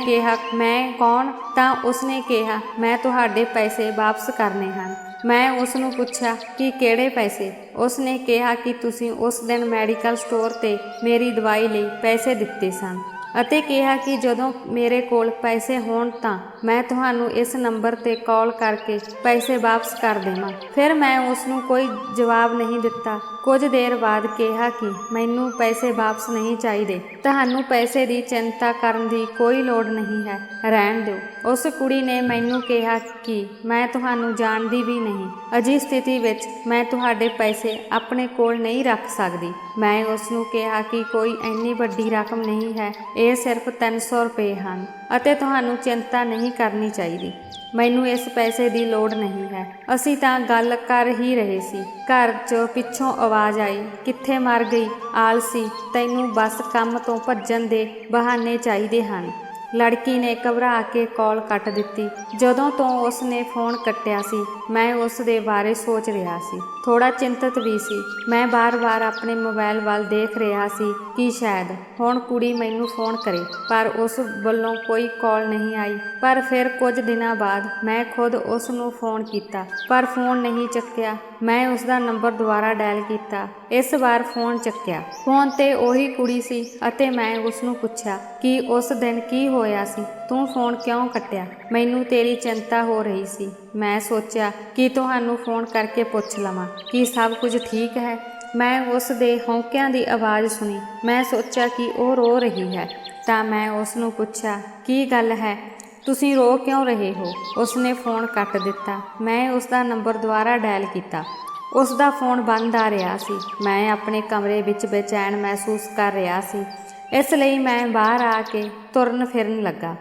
ਕਿਹਾ ਮੈਂ ਕੌਣ? ਤਾਂ ਉਸਨੇ ਕਿਹਾ ਮੈਂ ਤੁਹਾਡੇ ਪੈਸੇ ਵਾਪਸ ਕਰਨੇ ਹਨ। ਮੈਂ ਉਸ ਨੂੰ ਪੁੱਛਿਆ ਕਿ ਕਿਹੜੇ ਪੈਸੇ? ਉਸਨੇ ਕਿਹਾ ਕਿ ਤੁਸੀਂ ਉਸ ਦਿਨ ਮੈਡੀਕਲ ਸਟੋਰ 'ਤੇ ਮੇਰੀ ਦਵਾਈ ਲਈ ਪੈਸੇ ਦਿੱਤੇ ਸਨ ਅਤੇ ਕਿਹਾ ਕਿ ਜਦੋਂ ਮੇਰੇ ਕੋਲ ਪੈਸੇ ਹੋਣ ਤਾਂ ਮੈਂ ਤੁਹਾਨੂੰ ਇਸ ਨੰਬਰ 'ਤੇ ਕਾਲ ਕਰਕੇ ਪੈਸੇ ਵਾਪਸ ਕਰ ਦੇਵਾਂ। ਫਿਰ ਮੈਂ ਉਸ ਨੂੰ ਕੋਈ ਜਵਾਬ ਨਹੀਂ ਦਿੱਤਾ। ਕੁਝ ਦੇਰ ਬਾਅਦ ਕਿਹਾ ਕਿ ਮੈਨੂੰ ਪੈਸੇ ਵਾਪਸ ਨਹੀਂ ਚਾਹੀਦੇ। ਤੁਹਾਨੂੰ ਪੈਸੇ ਦੀ ਚਿੰਤਾ ਕਰਨ ਦੀ ਕੋਈ ਲੋੜ ਨਹੀਂ ਹੈ, ਰਹਿਣ ਦਿਓ। ਉਸ ਕੁੜੀ ਨੇ ਮੈਨੂੰ ਕਿਹਾ ਕਿ ਮੈਂ ਤੁਹਾਨੂੰ ਜਾਣਦੀ ਵੀ ਨਹੀਂ। ਅਜਿਹੀ ਸਥਿਤੀ ਵਿੱਚ ਮੈਂ ਤੁਹਾਡੇ ਪੈਸੇ ਆਪਣੇ ਕੋਲ ਨਹੀਂ ਰੱਖ ਸਕਦੀ। ਮੈਂ ਉਸ ਨੂੰ ਕਿਹਾ ਕਿ ਕੋਈ ਇੰਨੀ ਵੱਡੀ ਰਕਮ ਨਹੀਂ ਹੈ, ਇਹ ਸਿਰਫ 300 ਰੁਪਏ ਹਨ ਅਤੇ ਤੁਹਾਨੂੰ ਚਿੰਤਾ ਨਹੀਂ ਕਰਨੀ ਚਾਹੀਦੀ। ਮੈਨੂੰ ਇਸ ਪੈਸੇ ਦੀ ਲੋੜ ਨਹੀਂ ਹੈ। ਅਸੀਂ ਤਾਂ ਗੱਲ ਕਰ ਹੀ ਰਹੇ ਸੀ। ਘਰ 'ਚੋਂ ਪਿੱਛੋਂ ਆਵਾਜ਼ ਆਈ, ਕਿੱਥੇ ਮਰ ਗਈ ਆਲਸੀ, ਤੈਨੂੰ ਬਸ ਕੰਮ ਤੋਂ ਭੱਜਣ ਦੇ ਬਹਾਨੇ ਚਾਹੀਦੇ ਹਨ। ਲੜਕੀ ਨੇ ਘਬਰਾ ਕੇ ਕਾਲ ਕੱਟ ਦਿੱਤੀ। ਜਦੋਂ ਤੋਂ ਉਸ ਨੇ ਫੋਨ ਕੱਟਿਆ ਸੀ ਮੈਂ ਉਸ ਦੇ ਬਾਰੇ ਸੋਚ ਰਿਹਾ ਸੀ, ਥੋੜਾ ਚਿੰਤਤ ਵੀ ਸੀ। ਮੈਂ ਬਾਰ-ਬਾਰ ਆਪਣੇ ਮੋਬਾਈਲ ਵੱਲ ਦੇਖ ਰਿਹਾ ਸੀ ਕਿ ਸ਼ਾਇਦ ਹੁਣ ਕੁੜੀ ਮੈਨੂੰ ਫੋਨ ਕਰੇ, ਪਰ ਉਸ ਵੱਲੋਂ ਕੋਈ ਕਾਲ ਨਹੀਂ ਆਈ। ਪਰ ਫਿਰ ਕੁਝ ਦਿਨਾਂ ਬਾਅਦ ਮੈਂ ਖੁਦ ਉਸ ਨੂੰ ਫੋਨ ਕੀਤਾ ਪਰ ਫੋਨ ਨਹੀਂ ਚੱਕਿਆ। ਮੈਂ ਉਸ ਦਾ ਨੰਬਰ ਦੁਬਾਰਾ ਡਾਇਲ ਕੀਤਾ। ਇਸ ਵਾਰ ਫੋਨ ਚੱਕਿਆ। ਫੋਨ ਤੇ ਉਹੀ ਕੁੜੀ ਸੀ ਅਤੇ ਮੈਂ ਉਸ ਨੂੰ ਪੁੱਛਿਆ ਕਿ ਉਸ ਦਿਨ ਕੀ ਹੋਇਆ ਸੀ, ਤੂੰ ਫੋਨ ਕਿਉਂ ਕੱਟਿਆ? ਮੈਨੂੰ ਤੇਰੀ ਚਿੰਤਾ ਹੋ ਰਹੀ ਸੀ। ਮੈਂ ਸੋਚਿਆ ਕਿ ਤੁਹਾਨੂੰ ਫੋਨ ਕਰਕੇ ਪੁੱਛ ਲਵਾਂ ਕਿ ਸਭ ਕੁਝ ਠੀਕ ਹੈ। ਮੈਂ ਉਸ ਦੇ ਹੌਂਕਿਆਂ ਦੀ ਆਵਾਜ਼ ਸੁਣੀ। ਮੈਂ ਸੋਚਿਆ ਕਿ ਉਹ ਰੋ ਰਹੀ ਹੈ ਤਾਂ ਮੈਂ ਉਸ ਨੂੰ ਪੁੱਛਿਆ, ਕੀ ਗੱਲ ਹੈ, ਤੁਸੀਂ ਰੋ ਕਿਉਂ ਰਹੇ ਹੋ? ਉਸਨੇ ਫੋਨ ਕੱਟ ਦਿੱਤਾ। ਮੈਂ ਉਸ ਦਾ ਨੰਬਰ ਦੁਬਾਰਾ ਡਾਇਲ ਕੀਤਾ। ਉਸ ਦਾ ਫੋਨ ਬੰਦ ਆ ਰਿਹਾ ਸੀ। ਮੈਂ ਆਪਣੇ ਕਮਰੇ ਵਿੱਚ ਬੇਚੈਨ ਮਹਿਸੂਸ ਕਰ ਰਿਹਾ ਸੀ, ਇਸ ਲਈ ਮੈਂ ਬਾਹਰ ਆ ਕੇ ਤੁਰਨ ਫਿਰਨ ਲੱਗਾ।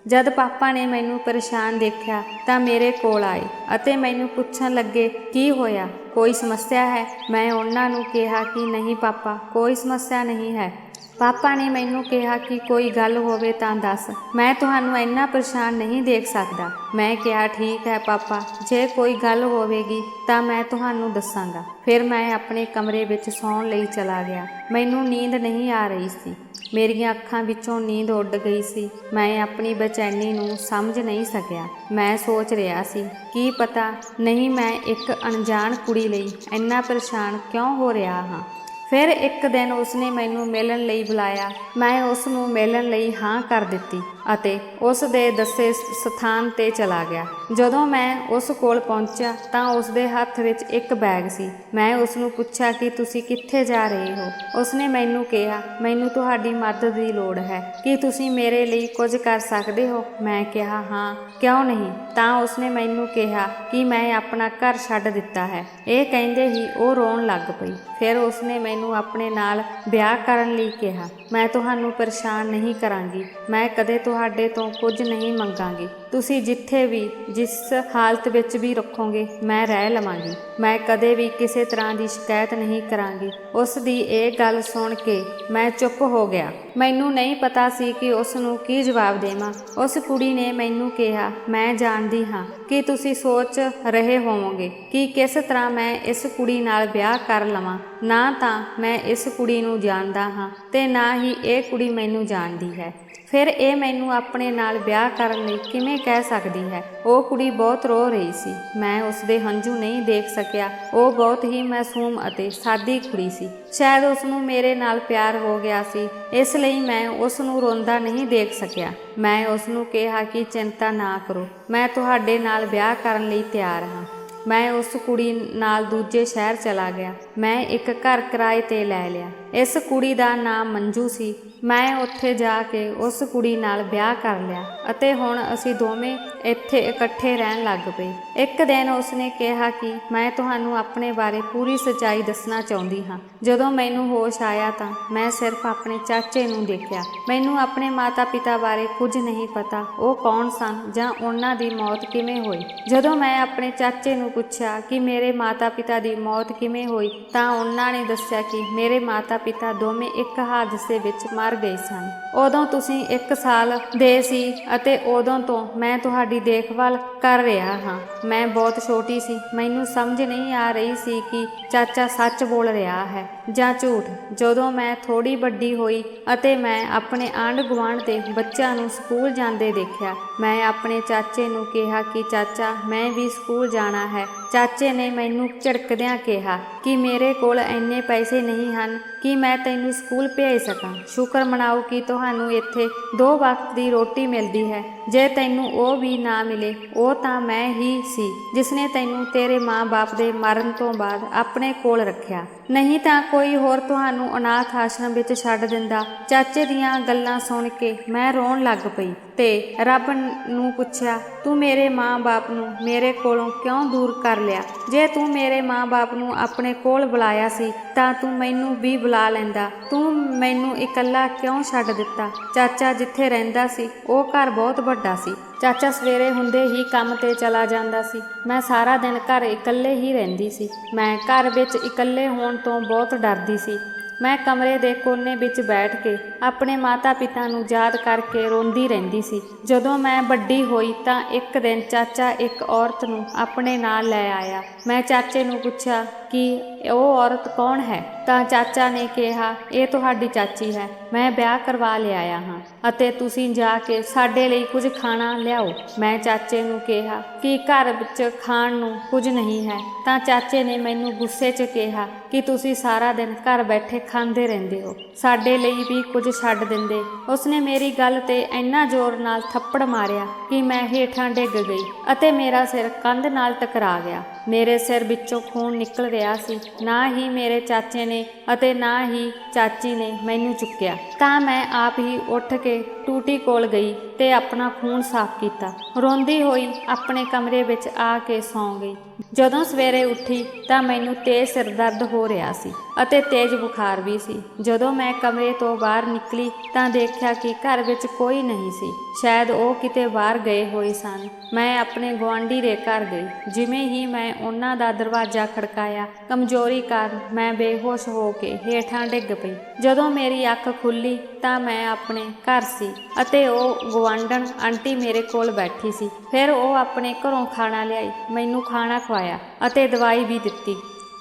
ਜਦ ਪਾਪਾ ਨੇ ਮੈਨੂੰ ਪਰੇਸ਼ਾਨ ਦੇਖਿਆ ਤਾਂ ਮੇਰੇ ਕੋਲ ਆਏ ਅਤੇ ਮੈਨੂੰ ਪੁੱਛਣ ਲੱਗੇ, ਕੀ ਹੋਇਆ, ਕੋਈ ਸਮੱਸਿਆ ਹੈ? ਮੈਂ ਉਹਨਾਂ ਨੂੰ ਕਿਹਾ ਕਿ ਨਹੀਂ ਪਾਪਾ, ਕੋਈ ਸਮੱਸਿਆ ਨਹੀਂ ਹੈ। ਪਾਪਾ ਨੇ ਮੈਨੂੰ ਕਿਹਾ ਕਿ ਕੋਈ ਗੱਲ ਹੋਵੇ ਤਾਂ ਦੱਸ, ਮੈਂ ਤੁਹਾਨੂੰ ਇੰਨਾ ਪਰੇਸ਼ਾਨ ਨਹੀਂ ਦੇਖ ਸਕਦਾ। ਮੈਂ ਕਿਹਾ ਠੀਕ ਹੈ ਪਾਪਾ, ਜੇ ਕੋਈ ਗੱਲ ਹੋਵੇਗੀ ਤਾਂ ਮੈਂ ਤੁਹਾਨੂੰ ਦੱਸਾਂਗਾ। ਫਿਰ ਮੈਂ ਆਪਣੇ ਕਮਰੇ ਵਿੱਚ ਸੌਣ ਲਈ ਚਲਾ ਗਿਆ। ਮੈਨੂੰ ਨੀਂਦ ਨਹੀਂ ਆ ਰਹੀ ਸੀ। ਮੇਰੀਆਂ ਅੱਖਾਂ ਵਿੱਚੋਂ ਨੀਂਦ ਉੱਡ ਗਈ ਸੀ। ਮੈਂ ਆਪਣੀ ਬੇਚੈਨੀ ਨੂੰ ਸਮਝ ਨਹੀਂ ਸਕਿਆ। ਮੈਂ ਸੋਚ ਰਿਹਾ ਸੀ, ਕੀ ਪਤਾ ਨਹੀਂ ਮੈਂ ਇੱਕ ਅਣਜਾਣ ਕੁੜੀ ਲਈ ਇੰਨਾ ਪਰੇਸ਼ਾਨ ਕਿਉਂ ਹੋ ਰਿਹਾ ਹਾਂ। ਫਿਰ ਇੱਕ ਦਿਨ ਉਸਨੇ ਮੈਨੂੰ ਮਿਲਣ ਲਈ ਬੁਲਾਇਆ। ਮੈਂ ਉਸ ਨੂੰ ਮਿਲਣ ਲਈ ਹਾਂ ਕਰ ਦਿੱਤੀ ਅਤੇ ਉਸ ਦੇ ਦੱਸੇ ਸਥਾਨ 'ਤੇ ਚਲਾ ਗਿਆ। ਜਦੋਂ ਮੈਂ ਉਸ ਕੋਲ ਪਹੁੰਚਿਆ ਤਾਂ ਉਸ ਦੇ ਹੱਥ ਵਿੱਚ ਇੱਕ ਬੈਗ ਸੀ। ਮੈਂ ਉਸ ਨੂੰ ਪੁੱਛਿਆ ਕਿ ਤੁਸੀਂ ਕਿੱਥੇ ਜਾ ਰਹੇ ਹੋ? ਉਸਨੇ ਮੈਨੂੰ ਕਿਹਾ, ਮੈਨੂੰ ਤੁਹਾਡੀ ਮਦਦ ਦੀ ਲੋੜ ਹੈ, ਕੀ ਤੁਸੀਂ ਮੇਰੇ ਲਈ ਕੁਝ ਕਰ ਸਕਦੇ ਹੋ? ਮੈਂ ਕਿਹਾ ਹਾਂ, ਕਿਉਂ ਨਹੀਂ। ਤਾਂ ਉਸਨੇ ਮੈਨੂੰ ਕਿਹਾ ਕਿ ਮੈਂ ਆਪਣਾ ਘਰ ਛੱਡ ਦਿੱਤਾ ਹੈ। ਇਹ ਕਹਿੰਦੇ ਹੀ ਉਹ ਰੋਣ ਲੱਗ ਪਈ। ਫਿਰ ਉਸਨੇ ਮੈਨੂੰ ਆਪਣੇ ਨਾਲ ਵਿਆਹ ਕਰਨ ਲਈ ਕਿਹਾ। ਮੈਂ ਤੁਹਾਨੂੰ ਪਰੇਸ਼ਾਨ ਨਹੀਂ ਕਰਾਂਗੀ। ਮੈਂ ਕਦੇ ਤੁਹਾਡੇ ਤੋਂ ਕੁਝ ਨਹੀਂ ਮੰਗਾਂਗੀ। ਤੁਸੀਂ ਜਿੱਥੇ ਵੀ ਜਿਸ ਹਾਲਤ ਵਿੱਚ ਵੀ ਰੱਖੋਗੇ ਮੈਂ ਰਹਿ ਲਵਾਂਗੀ। ਮੈਂ ਕਦੇ ਵੀ ਕਿਸੇ ਤਰ੍ਹਾਂ ਦੀ ਸ਼ਿਕਾਇਤ ਨਹੀਂ ਕਰਾਂਗੀ। ਉਸ ਦੀ ਇਹ ਗੱਲ ਸੁਣ ਕੇ ਮੈਂ ਚੁੱਪ ਹੋ ਗਿਆ। ਮੈਨੂੰ ਨਹੀਂ ਪਤਾ ਸੀ ਕਿ ਉਸ ਨੂੰ ਕੀ ਜਵਾਬ ਦੇਵਾਂ। ਉਸ ਕੁੜੀ ਨੇ ਮੈਨੂੰ ਕਿਹਾ, ਮੈਂ ਜਾਣਦੀ ਹਾਂ ਕਿ ਤੁਸੀਂ ਸੋਚ ਰਹੇ ਹੋਵੋਗੇ ਕਿ ਕਿਸ ਤਰ੍ਹਾਂ ਮੈਂ ਇਸ ਕੁੜੀ ਨਾਲ ਵਿਆਹ ਕਰ ਲਵਾਂ। ਨਾ ਤਾਂ ਮੈਂ ਇਸ ਕੁੜੀ ਨੂੰ ਜਾਣਦਾ ਹਾਂ ਤੇ ਨਾ ਹੀ ਇਹ ਕੁੜੀ ਮੈਨੂੰ ਜਾਣਦੀ ਹੈ। ਫਿਰ ਇਹ ਮੈਨੂੰ ਆਪਣੇ ਨਾਲ ਵਿਆਹ ਕਰਨ ਲਈ ਕਿਵੇਂ ਕਹਿ ਸਕਦੀ ਹੈ? ਉਹ ਕੁੜੀ ਬਹੁਤ ਰੋ ਰਹੀ ਸੀ। ਮੈਂ ਉਸ ਦੇ ਹੰਝੂ ਨਹੀਂ ਦੇਖ ਸਕਿਆ। ਉਹ ਬਹੁਤ ਹੀ ਮਾਸੂਮ ਅਤੇ ਸਾਦੀ ਕੁੜੀ ਸੀ। ਸ਼ਾਇਦ ਉਸ ਨੂੰ ਮੇਰੇ ਨਾਲ ਪਿਆਰ ਹੋ ਗਿਆ ਸੀ, ਇਸ ਲਈ ਮੈਂ ਉਸ ਨੂੰ ਰੋਂਦਾ ਨਹੀਂ ਦੇਖ ਸਕਿਆ। ਮੈਂ ਉਸ ਨੂੰ ਕਿਹਾ ਕਿ ਚਿੰਤਾ ਨਾ ਕਰੋ, ਮੈਂ ਤੁਹਾਡੇ ਨਾਲ ਵਿਆਹ ਕਰਨ ਲਈ ਤਿਆਰ ਹਾਂ। ਮੈਂ ਉਸ ਕੁੜੀ ਨਾਲ ਦੂਜੇ ਸ਼ਹਿਰ ਚਲਾ ਗਿਆ। ਮੈਂ ਇੱਕ ਘਰ ਕਿਰਾਏ 'ਤੇ ਲੈ ਲਿਆ। ਇਸ ਕੁੜੀ ਦਾ ਨਾਮ ਮੰਜੂ ਸੀ। ਮੈਂ ਉੱਥੇ ਜਾ ਕੇ ਉਸ ਕੁੜੀ ਨਾਲ ਵਿਆਹ ਕਰ ਲਿਆ ਅਤੇ ਹੁਣ ਅਸੀਂ ਦੋਵੇਂ ਇੱਥੇ ਇਕੱਠੇ ਰਹਿਣ ਲੱਗ ਪਏ। ਇੱਕ ਦਿਨ ਉਸਨੇ ਕਿਹਾ ਕਿ ਮੈਂ ਤੁਹਾਨੂੰ ਆਪਣੇ ਬਾਰੇ ਪੂਰੀ ਸੱਚਾਈ ਦੱਸਣਾ ਚਾਹੁੰਦੀ ਹਾਂ। ਜਦੋਂ ਮੈਨੂੰ ਹੋਸ਼ ਆਇਆ ਤਾਂ ਮੈਂ ਸਿਰਫ ਆਪਣੇ ਚਾਚੇ ਨੂੰ ਦੇਖਿਆ। ਮੈਨੂੰ ਆਪਣੇ ਮਾਤਾ ਪਿਤਾ ਬਾਰੇ ਕੁਝ ਨਹੀਂ ਪਤਾ, ਉਹ ਕੌਣ ਸਨ ਜਾਂ ਉਹਨਾਂ ਦੀ ਮੌਤ ਕਿਵੇਂ ਹੋਈ। ਜਦੋਂ ਮੈਂ ਆਪਣੇ ਚਾਚੇ ਨੂੰ ਪੁੱਛਿਆ ਕਿ ਮੇਰੇ ਮਾਤਾ ਪਿਤਾ ਦੀ ਮੌਤ ਕਿਵੇਂ ਹੋਈ ਤਾਂ ਉਹਨਾਂ ਨੇ ਦੱਸਿਆ ਕਿ ਮੇਰੇ ਮਾਤਾ ਪਿਤਾ ਦੋਵੇਂ ਇੱਕ ਹਾਦਸੇ ਵਿੱਚ ਮਰ ਗਏ ਸਨ। ਉਦੋਂ ਤੁਸੀਂ 1 ਸਾਲ ਦੇ ਸੀ ਅਤੇ ਉਦੋਂ ਤੋਂ ਮੈਂ ਤੁਹਾਡੀ ਦੇਖਭਾਲ ਕਰ ਰਿਹਾ ਹਾਂ। ਮੈਂ ਬਹੁਤ ਛੋਟੀ ਸੀ, ਮੈਨੂੰ ਸਮਝ ਨਹੀਂ ਆ ਰਹੀ ਸੀ ਕਿ ਚਾਚਾ ਸੱਚ ਬੋਲ ਰਿਹਾ ਹੈ ਜਾਂ ਝੂਠ। ਜਦੋਂ ਮੈਂ ਥੋੜੀ ਵੱਡੀ ਹੋਈ ਅਤੇ ਮੈਂ ਆਪਣੇ ਆਂਢ ਗੁਆਂਢ ਦੇ ਬੱਚਿਆਂ ਨੂੰ ਸਕੂਲ ਜਾਂਦੇ ਦੇਖਿਆ, ਮੈਂ ਆਪਣੇ ਚਾਚੇ ਨੂੰ ਕਿਹਾ ਕਿ ਚਾਚਾ ਮੈਂ ਵੀ ਸਕੂਲ ਜਾਣਾ ਹੈ। ਚਾਚੇ ਨੇ ਮੈਨੂੰ ਝਿੜਕਦਿਆਂ ਕਿਹਾ ਕਿ ਮੇਰੇ ਕੋਲ ਇੰਨੇ ਪੈਸੇ ਨਹੀਂ ਹਨ ਕਿ ਮੈਂ ਤੈਨੂੰ ਸਕੂਲ ਭੇਜ ਸਕਾਂ। ਸ਼ੁਕਰ ਮਨਾਓ ਕਿ ਤੁਹਾਨੂੰ ਇੱਥੇ 2 ਵਕਤ ਦੀ ਰੋਟੀ ਮਿਲਦੀ ਹੈ। ਜੇ ਤੈਨੂੰ ਉਹ ਵੀ ਨਾ ਮਿਲੇ, ਉਹ ਤਾਂ ਮੈਂ ਹੀ ਸੀ ਜਿਸਨੇ ਤੈਨੂੰ ਤੇਰੇ ਮਾਂ-ਬਾਪ ਦੇ ਮਰਨ ਤੋਂ ਬਾਅਦ ਆਪਣੇ ਕੋਲ ਰੱਖਿਆ, ਨਹੀਂ ਤਾਂ ਕੋਈ ਹੋਰ ਤੁਹਾਨੂੰ ਅਨਾਥ ਆਸ਼ਰਮ ਵਿੱਚ ਛੱਡ ਦਿੰਦਾ। ਚਾਚੇ ਦੀਆਂ ਗੱਲਾਂ ਸੁਣ ਕੇ ਮੈਂ ਰੋਣ ਲੱਗ ਪਈ ਤੇ ਰੱਬ ਨੂੰ ਪੁੱਛਿਆ, ਤੂੰ ਮੇਰੇ ਮਾਂ-ਬਾਪ ਨੂੰ ਮੇਰੇ ਕੋਲੋਂ ਕਿਉਂ ਦੂਰ ਕਰ ਲਿਆ? ਜੇ ਤੂੰ ਮੇਰੇ ਮਾਂ-ਬਾਪ ਨੂੰ ਆਪਣੇ ਕੋਲ ਬੁਲਾਇਆ ਸੀ ਤਾਂ ਤੂੰ ਮੈਨੂੰ ਵੀ ਬੁਲਾ ਲੈਂਦਾ। ਤੂੰ ਮੈਨੂੰ ਇਕੱਲਾ ਕਿਉਂ ਛੱਡ ਦਿੱਤਾ? ਚਾਚਾ ਜਿੱਥੇ ਰਹਿੰਦਾ ਸੀ ਉਹ ਘਰ ਬਹੁਤ ਵੱਡਾ ਸੀ। ਚਾਚਾ ਸਵੇਰੇ ਹੁੰਦੇ ਹੀ ਕੰਮ ਤੇ ਚਲਾ ਜਾਂਦਾ ਸੀ। ਮੈਂ ਸਾਰਾ ਦਿਨ ਘਰ ਇਕੱਲੇ ਹੀ ਰਹਿੰਦੀ ਸੀ। ਮੈਂ ਘਰ ਵਿੱਚ ਇਕੱਲੇ ਹੋਣ ਤੋਂ ਬਹੁਤ ਡਰਦੀ ਸੀ। ਮੈਂ ਕਮਰੇ ਦੇ ਕੋਨੇ ਵਿੱਚ ਬੈਠ ਕੇ ਆਪਣੇ ਮਾਤਾ ਪਿਤਾ ਨੂੰ ਯਾਦ ਕਰਕੇ ਰੋਂਦੀ ਰਹਿੰਦੀ ਸੀ। ਜਦੋਂ ਮੈਂ ਵੱਡੀ ਹੋਈ ਤਾਂ ਇੱਕ ਦਿਨ ਚਾਚਾ ਇੱਕ ਔਰਤ ਨੂੰ ਆਪਣੇ ਨਾਲ ਲੈ ਆਇਆ। ਮੈਂ ਚਾਚੇ ਨੂੰ ਪੁੱਛਿਆ ਕਿ ਉਹ ਔਰਤ ਕੌਣ ਹੈ ਤਾਂ ਚਾਚਾ ਨੇ ਕਿਹਾ, ਇਹ ਤੁਹਾਡੀ ਚਾਚੀ ਹੈ। ਮੈਂ ਵਿਆਹ ਕਰਵਾ ਲਿਆਇਆ ਹਾਂ ਅਤੇ ਤੁਸੀਂ ਜਾ ਕੇ ਸਾਡੇ ਲਈ ਕੁਝ ਖਾਣਾ ਲਿਆਓ। ਮੈਂ ਚਾਚੇ ਨੂੰ ਕਿਹਾ ਕਿ ਘਰ ਵਿੱਚ ਖਾਣ ਨੂੰ ਕੁਝ ਨਹੀਂ ਹੈ ਤਾਂ ਚਾਚੇ ਨੇ ਮੈਨੂੰ ਗੁੱਸੇ 'ਚ ਕਿਹਾ ਕਿ ਤੁਸੀਂ ਸਾਰਾ ਦਿਨ ਘਰ ਬੈਠੇ ਖਾਂਦੇ ਰਹਿੰਦੇ ਹੋ, ਸਾਡੇ ਲਈ ਵੀ ਕੁਝ ਛੱਡ ਦਿੰਦੇ। ਉਸਨੇ ਮੇਰੀ ਗੱਲ ਤੇ ਇੰਨਾ ਜ਼ੋਰ ਨਾਲ ਥੱਪੜ ਮਾਰਿਆ ਕਿ ਮੈਂ ਹੇਠਾਂ ਡਿੱਗ ਗਈ ਅਤੇ ਮੇਰਾ ਸਿਰ ਕੰਧ ਨਾਲ ਟਕਰਾ ਗਿਆ। ਮੇਰੇ ਸਿਰ ਵਿੱਚੋਂ ਖੂਨ ਨਿਕਲ ਰਿਹਾ ਸੀ। ਨਾ ਹੀ ਮੇਰੇ ਚਾਚੇ ਨੇ ਅਤੇ ਨਾ ਹੀ ਚਾਚੀ ਨੇ ਮੈਨੂੰ ਚੁੱਕਿਆ ਤਾਂ ਮੈਂ ਆਪ ਹੀ ਉੱਠ ਕੇ ਟੂਟੀ ਕੋਲ ਗਈ ਤੇ ਆਪਣਾ ਖੂਨ ਸਾਫ਼ ਕੀਤਾ। ਰੋਂਦੀ ਹੋਈ ਆਪਣੇ ਕਮਰੇ ਵਿੱਚ ਆ ਕੇ ਸੌਂ ਗਈ। ਜਦੋਂ ਸਵੇਰੇ ਉੱਠੀ ਤਾਂ ਮੈਨੂੰ ਤੇਜ਼ ਸਿਰ ਦਰਦ ਹੋ ਰਿਹਾ ਸੀ ਅਤੇ ਤੇਜ਼ ਬੁਖਾਰ ਵੀ ਸੀ। ਜਦੋਂ ਮੈਂ ਕਮਰੇ ਤੋਂ ਬਾਹਰ ਨਿਕਲੀ ਤਾਂ ਦੇਖਿਆ ਕਿ ਘਰ ਵਿੱਚ ਕੋਈ ਨਹੀਂ ਸੀ। ਸ਼ਾਇਦ ਉਹ ਕਿਤੇ ਬਾਹਰ ਗਏ ਹੋਏ ਸਨ। ਮੈਂ ਆਪਣੇ ਗੁਆਂਢੀ ਦੇ ਘਰ ਗਈ। ਜਿਵੇਂ ਹੀ ਮੈਂ ਉਹਨਾਂ ਦਾ ਦਰਵਾਜ਼ਾ ਖੜਕਾਇਆ, ਕਮਜ਼ੋਰੀ ਕਾਰਨ ਮੈਂ ਬੇਹੋਸ਼ ਹੋ ਕੇ ਹੇਠਾਂ ਡਿੱਗ ਪਈ। ਜਦੋਂ ਮੇਰੀ ਅੱਖ ਖੁੱਲੀ ਤਾਂ ਮੈਂ ਆਪਣੇ ਘਰ ਸੀ ਅਤੇ ਉਹ ਗੁਆਂਢਣ ਆਂਟੀ ਮੇਰੇ ਕੋਲ ਬੈਠੀ ਸੀ। ਫਿਰ ਉਹ ਆਪਣੇ ਘਰੋਂ ਖਾਣਾ ਲਿਆਈ, ਮੈਨੂੰ ਖਾਣਾ ਖਵਾਇਆ ਅਤੇ ਦਵਾਈ ਵੀ ਦਿੱਤੀ।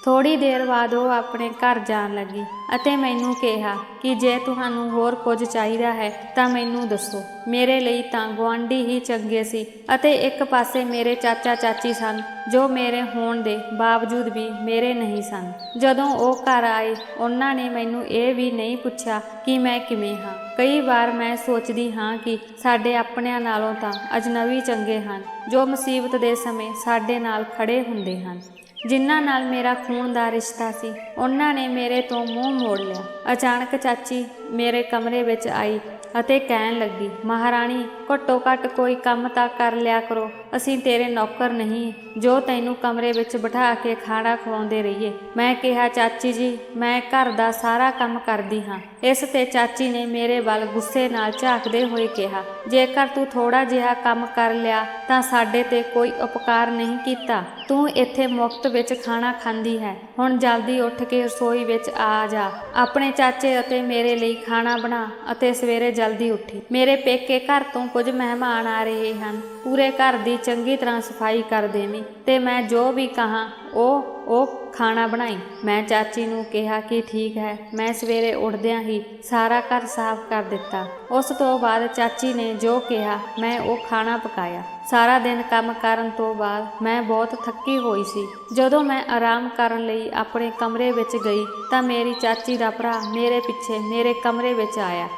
ਥੋੜੀ ਦੇਰ ਬਾਅਦ ਉਹ ਆਪਣੇ ਘਰ ਜਾਣ ਲੱਗੀ ਅਤੇ ਮੈਨੂੰ ਕਿਹਾ ਕਿ ਜੇ ਤੁਹਾਨੂੰ ਹੋਰ ਕੁਝ ਚਾਹੀਦਾ ਹੈ ਤਾਂ ਮੈਨੂੰ ਦੱਸੋ। ਮੇਰੇ ਲਈ ਤਾਂ ਗੁਆਂਢੀ ਹੀ ਚੰਗੇ ਸੀ ਅਤੇ ਇੱਕ ਪਾਸੇ ਮੇਰੇ ਚਾਚਾ ਚਾਚੀ ਸਨ ਜੋ ਮੇਰੇ ਹੋਣ ਦੇ ਬਾਵਜੂਦ ਵੀ ਮੇਰੇ ਨਹੀਂ ਸਨ। ਜਦੋਂ ਉਹ ਘਰ ਆਏ ਉਹਨਾਂ ਨੇ ਮੈਨੂੰ ਇਹ ਵੀ ਨਹੀਂ ਪੁੱਛਿਆ ਕਿ ਮੈਂ ਕਿਵੇਂ ਹਾਂ। ਕਈ ਵਾਰ ਮੈਂ ਸੋਚਦੀ ਹਾਂ ਕਿ ਸਾਡੇ ਆਪਣਿਆਂ ਨਾਲੋਂ ਤਾਂ ਅਜਨਬੀ ਚੰਗੇ ਹਨ ਜੋ ਮੁਸੀਬਤ ਦੇ ਸਮੇਂ ਸਾਡੇ ਨਾਲ ਖੜੇ ਹੁੰਦੇ ਹਨ। ਜਿਨ੍ਹਾਂ ਨਾਲ ਮੇਰਾ ਖੂਨ ਦਾ ਰਿਸ਼ਤਾ ਸੀ ਉਹਨਾਂ ਨੇ ਮੇਰੇ ਤੋਂ ਮੂੰਹ ਮੋੜ ਲਿਆ। ਅਚਾਨਕ ਚਾਚੀ ਮੇਰੇ ਕਮਰੇ ਵਿੱਚ ਆਈ ਅਤੇ ਕਹਿਣ ਲੱਗੀ, ਮਹਾਰਾਣੀ ਘੱਟੋ ਘੱਟ ਕੋਈ ਕੰਮ ਤਾਂ ਕਰ ਲਿਆ ਕਰੋ। ਅਸੀਂ ਤੇਰੇ ਨੌਕਰ ਨਹੀਂ ਜੋ ਤੈਨੂੰ ਕਮਰੇ ਵਿੱਚ ਬਿਠਾ ਕੇ ਖਾਣਾ ਖਵਾਉਂਦੇ ਰਹੀਏ। ਮੈਂ ਕਿਹਾ, ਚਾਚੀ ਜੀ ਮੈਂ ਘਰ ਦਾ ਸਾਰਾ ਕੰਮ ਕਰਦੀ ਹਾਂ। ਇਸ ਤੇ ਚਾਚੀ ਨੇ ਮੇਰੇ ਵੱਲ ਗੁੱਸੇ ਨਾਲ ਝਾਕਦੇ ਹੋਏ ਕਿਹਾ, ਜੇਕਰ ਤੂੰ ਥੋੜਾ ਜਿਹਾ ਕੰਮ ਕਰ ਲਿਆ ਤਾਂ ਸਾਡੇ ਤੇ ਕੋਈ ਉਪਕਾਰ ਨਹੀਂ ਕੀਤਾ। ਤੂੰ ਇੱਥੇ ਮੁਫਤ ਵਿੱਚ ਖਾਣਾ ਖਾਂਦੀ ਹੈ। ਹੁਣ ਜਲਦੀ ਉੱਠ ਕੇ ਰਸੋਈ ਵਿੱਚ ਆ ਜਾ। ਆਪਣੇ ਚਾਚੇ ਅਤੇ ਮੇਰੇ ਲਈ ਖਾਣਾ ਬਣਾ ਅਤੇ ਸਵੇਰੇ ਜਲਦੀ ਉੱਠੀ। ਮੇਰੇ ਪੇਕੇ ਘਰ ਤੋਂ ਕੁਝ ਮਹਿਮਾਨ ਆ ਰਹੇ ਹਨ। ਪੂਰੇ ਘਰ ਦੀ ਚੰਗੀ ਤਰ੍ਹਾਂ ਸਫਾਈ ਕਰ ਦੇਵੀਂ ਤੇ ਮੈਂ ਜੋ ਵੀ ਕਹਾਂ ਉਹ ਖਾਣਾ ਬਣਾਈ। ਮੈਂ ਚਾਚੀ ਨੂੰ ਕਿਹਾ ਕਿ ਠੀਕ ਹੈ। ਮੈਂ ਸਵੇਰੇ ਉੱਠਦਿਆਂ ਹੀ ਸਾਰਾ ਘਰ ਸਾਫ਼ ਕਰ ਦਿੱਤਾ। ਉਸ ਤੋਂ ਬਾਅਦ ਚਾਚੀ ਨੇ ਜੋ ਕਿਹਾ ਮੈਂ ਉਹ ਖਾਣਾ ਪਕਾਇਆ। ਸਾਰਾ ਦਿਨ ਕੰਮ ਕਰਨ ਤੋਂ ਬਾਅਦ ਮੈਂ ਬਹੁਤ ਥੱਕੀ ਹੋਈ ਸੀ। ਜਦੋਂ ਮੈਂ ਆਰਾਮ ਕਰਨ ਲਈ ਆਪਣੇ ਕਮਰੇ ਵਿੱਚ ਗਈ ਤਾਂ ਮੇਰੀ ਚਾਚੀ ਦਾ ਭਰਾ ਮੇਰੇ ਪਿੱਛੇ ਮੇਰੇ ਕਮਰੇ ਵਿੱਚ ਆਇਆ।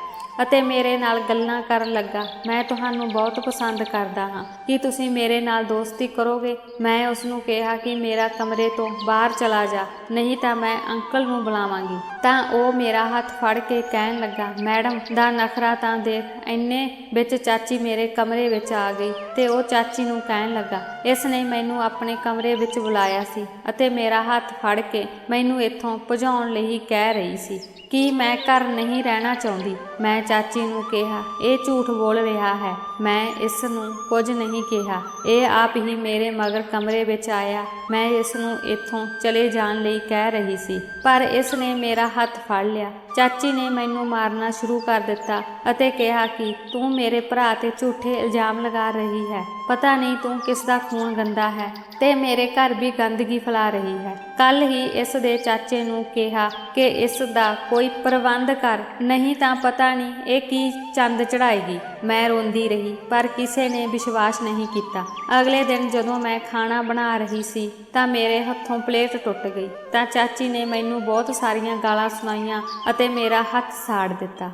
ਅਤੇ ਮੇਰੇ ਨਾਲ ਗੱਲਾਂ ਕਰਨ ਲੱਗਾ। ਮੈਂ ਤੁਹਾਨੂੰ ਬਹੁਤ ਪਸੰਦ ਕਰਦਾ ਹਾਂ, ਕੀ ਤੁਸੀਂ ਮੇਰੇ ਨਾਲ ਦੋਸਤੀ ਕਰੋਗੇ? ਮੈਂ ਉਸ ਨੂੰ ਕਿਹਾ ਕਿ ਮੇਰਾ ਕਮਰੇ ਤੋਂ ਬਾਹਰ ਚਲਾ ਜਾ, ਨਹੀਂ ਤਾਂ ਮੈਂ ਅੰਕਲ ਨੂੰ ਬੁਲਾਵਾਂਗੀ। ਤਾਂ ਉਹ ਮੇਰਾ ਹੱਥ ਫੜ ਕੇ ਕਹਿਣ ਲੱਗਾ, ਮੈਡਮ ਦਾ ਨਖਰਾ ਤਾਂ ਦੇਖ। ਇੰਨੇ ਵਿੱਚ ਚਾਚੀ ਮੇਰੇ ਕਮਰੇ ਵਿੱਚ ਆ ਗਈ ਤੇ ਉਹ ਚਾਚੀ ਨੂੰ ਕਹਿਣ ਲੱਗਾ, ਇਸ ਨੇ ਮੈਨੂੰ ਆਪਣੇ ਕਮਰੇ ਵਿੱਚ ਬੁਲਾਇਆ ਸੀ ਅਤੇ ਮੇਰਾ ਹੱਥ ਫੜ ਕੇ ਮੈਨੂੰ ਇੱਥੋਂ ਭਜਾਉਣ ਲਈ ਕਹਿ ਰਹੀ ਸੀ ਕਿ ਮੈਂ ਘਰ ਨਹੀਂ ਰਹਿਣਾ ਚਾਹੁੰਦੀ। ਮੈਂ ਚਾਚੀ ਨੂੰ ਕਿਹਾ, ਇਹ ਝੂਠ ਬੋਲ ਰਿਹਾ ਹੈ, ਮੈਂ ਇਸ ਨੂੰ ਕੁਝ ਨਹੀਂ ਕਿਹਾ, ਇਹ ਆਪ ਹੀ ਮੇਰੇ ਮਗਰ ਕਮਰੇ ਵਿੱਚ ਆਇਆ। ਮੈਂ ਇਸ ਨੂੰ ਇੱਥੋਂ ਚਲੇ ਜਾਣ ਲਈ ਕਹਿ ਰਹੀ ਸੀ, ਪਰ ਇਸ ਨੇ ਮੇਰਾ ਹੱਥ ਫੜ ਲਿਆ। ਚਾਚੀ ਨੇ ਮੈਨੂੰ ਮਾਰਨਾ ਸ਼ੁਰੂ ਕਰ ਦਿੱਤਾ ਅਤੇ ਕਿਹਾ ਕਿ ਤੂੰ ਮੇਰੇ ਭਰਾ ਤੇ ਝੂਠੇ ਇਲਜ਼ਾਮ ਲਗਾ ਰਹੀ ਹੈ, ਪਤਾ ਨਹੀਂ ਤੂੰ ਕਿਸ ਦਾ ਖੂਨ ਗੰਦਾ ਹੈ ਤੇ ਮੇਰੇ ਘਰ ਵੀ ਗੰਦਗੀ ਫੈਲਾ ਰਹੀ ਹੈ। ਕੱਲ ਹੀ ਇਸ ਦੇ ਚਾਚੇ ਨੂੰ ਕਿਹਾ ਕਿ ਇਸ ਦਾ ਕੋਈ ਪ੍ਰਬੰਧ ਕਰ, ਨਹੀਂ ਤਾਂ ਪਤਾ ਨਹੀਂ ਇਹ ਕੀ ਚੰਦ ਚੜਾਏਗੀ। ਮੈਂ ਰੋਂਦੀ ਰਹੀ ਪਰ ਕਿਸੇ ਨੇ ਵਿਸ਼ਵਾਸ ਨਹੀਂ ਕੀਤਾ। ਅਗਲੇ ਦਿਨ ਜਦੋਂ ਮੈਂ ਖਾਣਾ ਬਣਾ ਰਹੀ ਸੀ ਤਾਂ ਮੇਰੇ ਹੱਥੋਂ ਪਲੇਟ ਟੁੱਟ ਗਈ ਤਾਂ ਚਾਚੀ ਨੇ ਮੈਨੂੰ ਬਹੁਤ ਸਾਰੀਆਂ ਗਾਲਾਂ ਸੁਣਾਈਆਂ ਅਤੇ ਮੇਰਾ ਹੱਥ ਸਾੜ ਦਿੱਤਾ।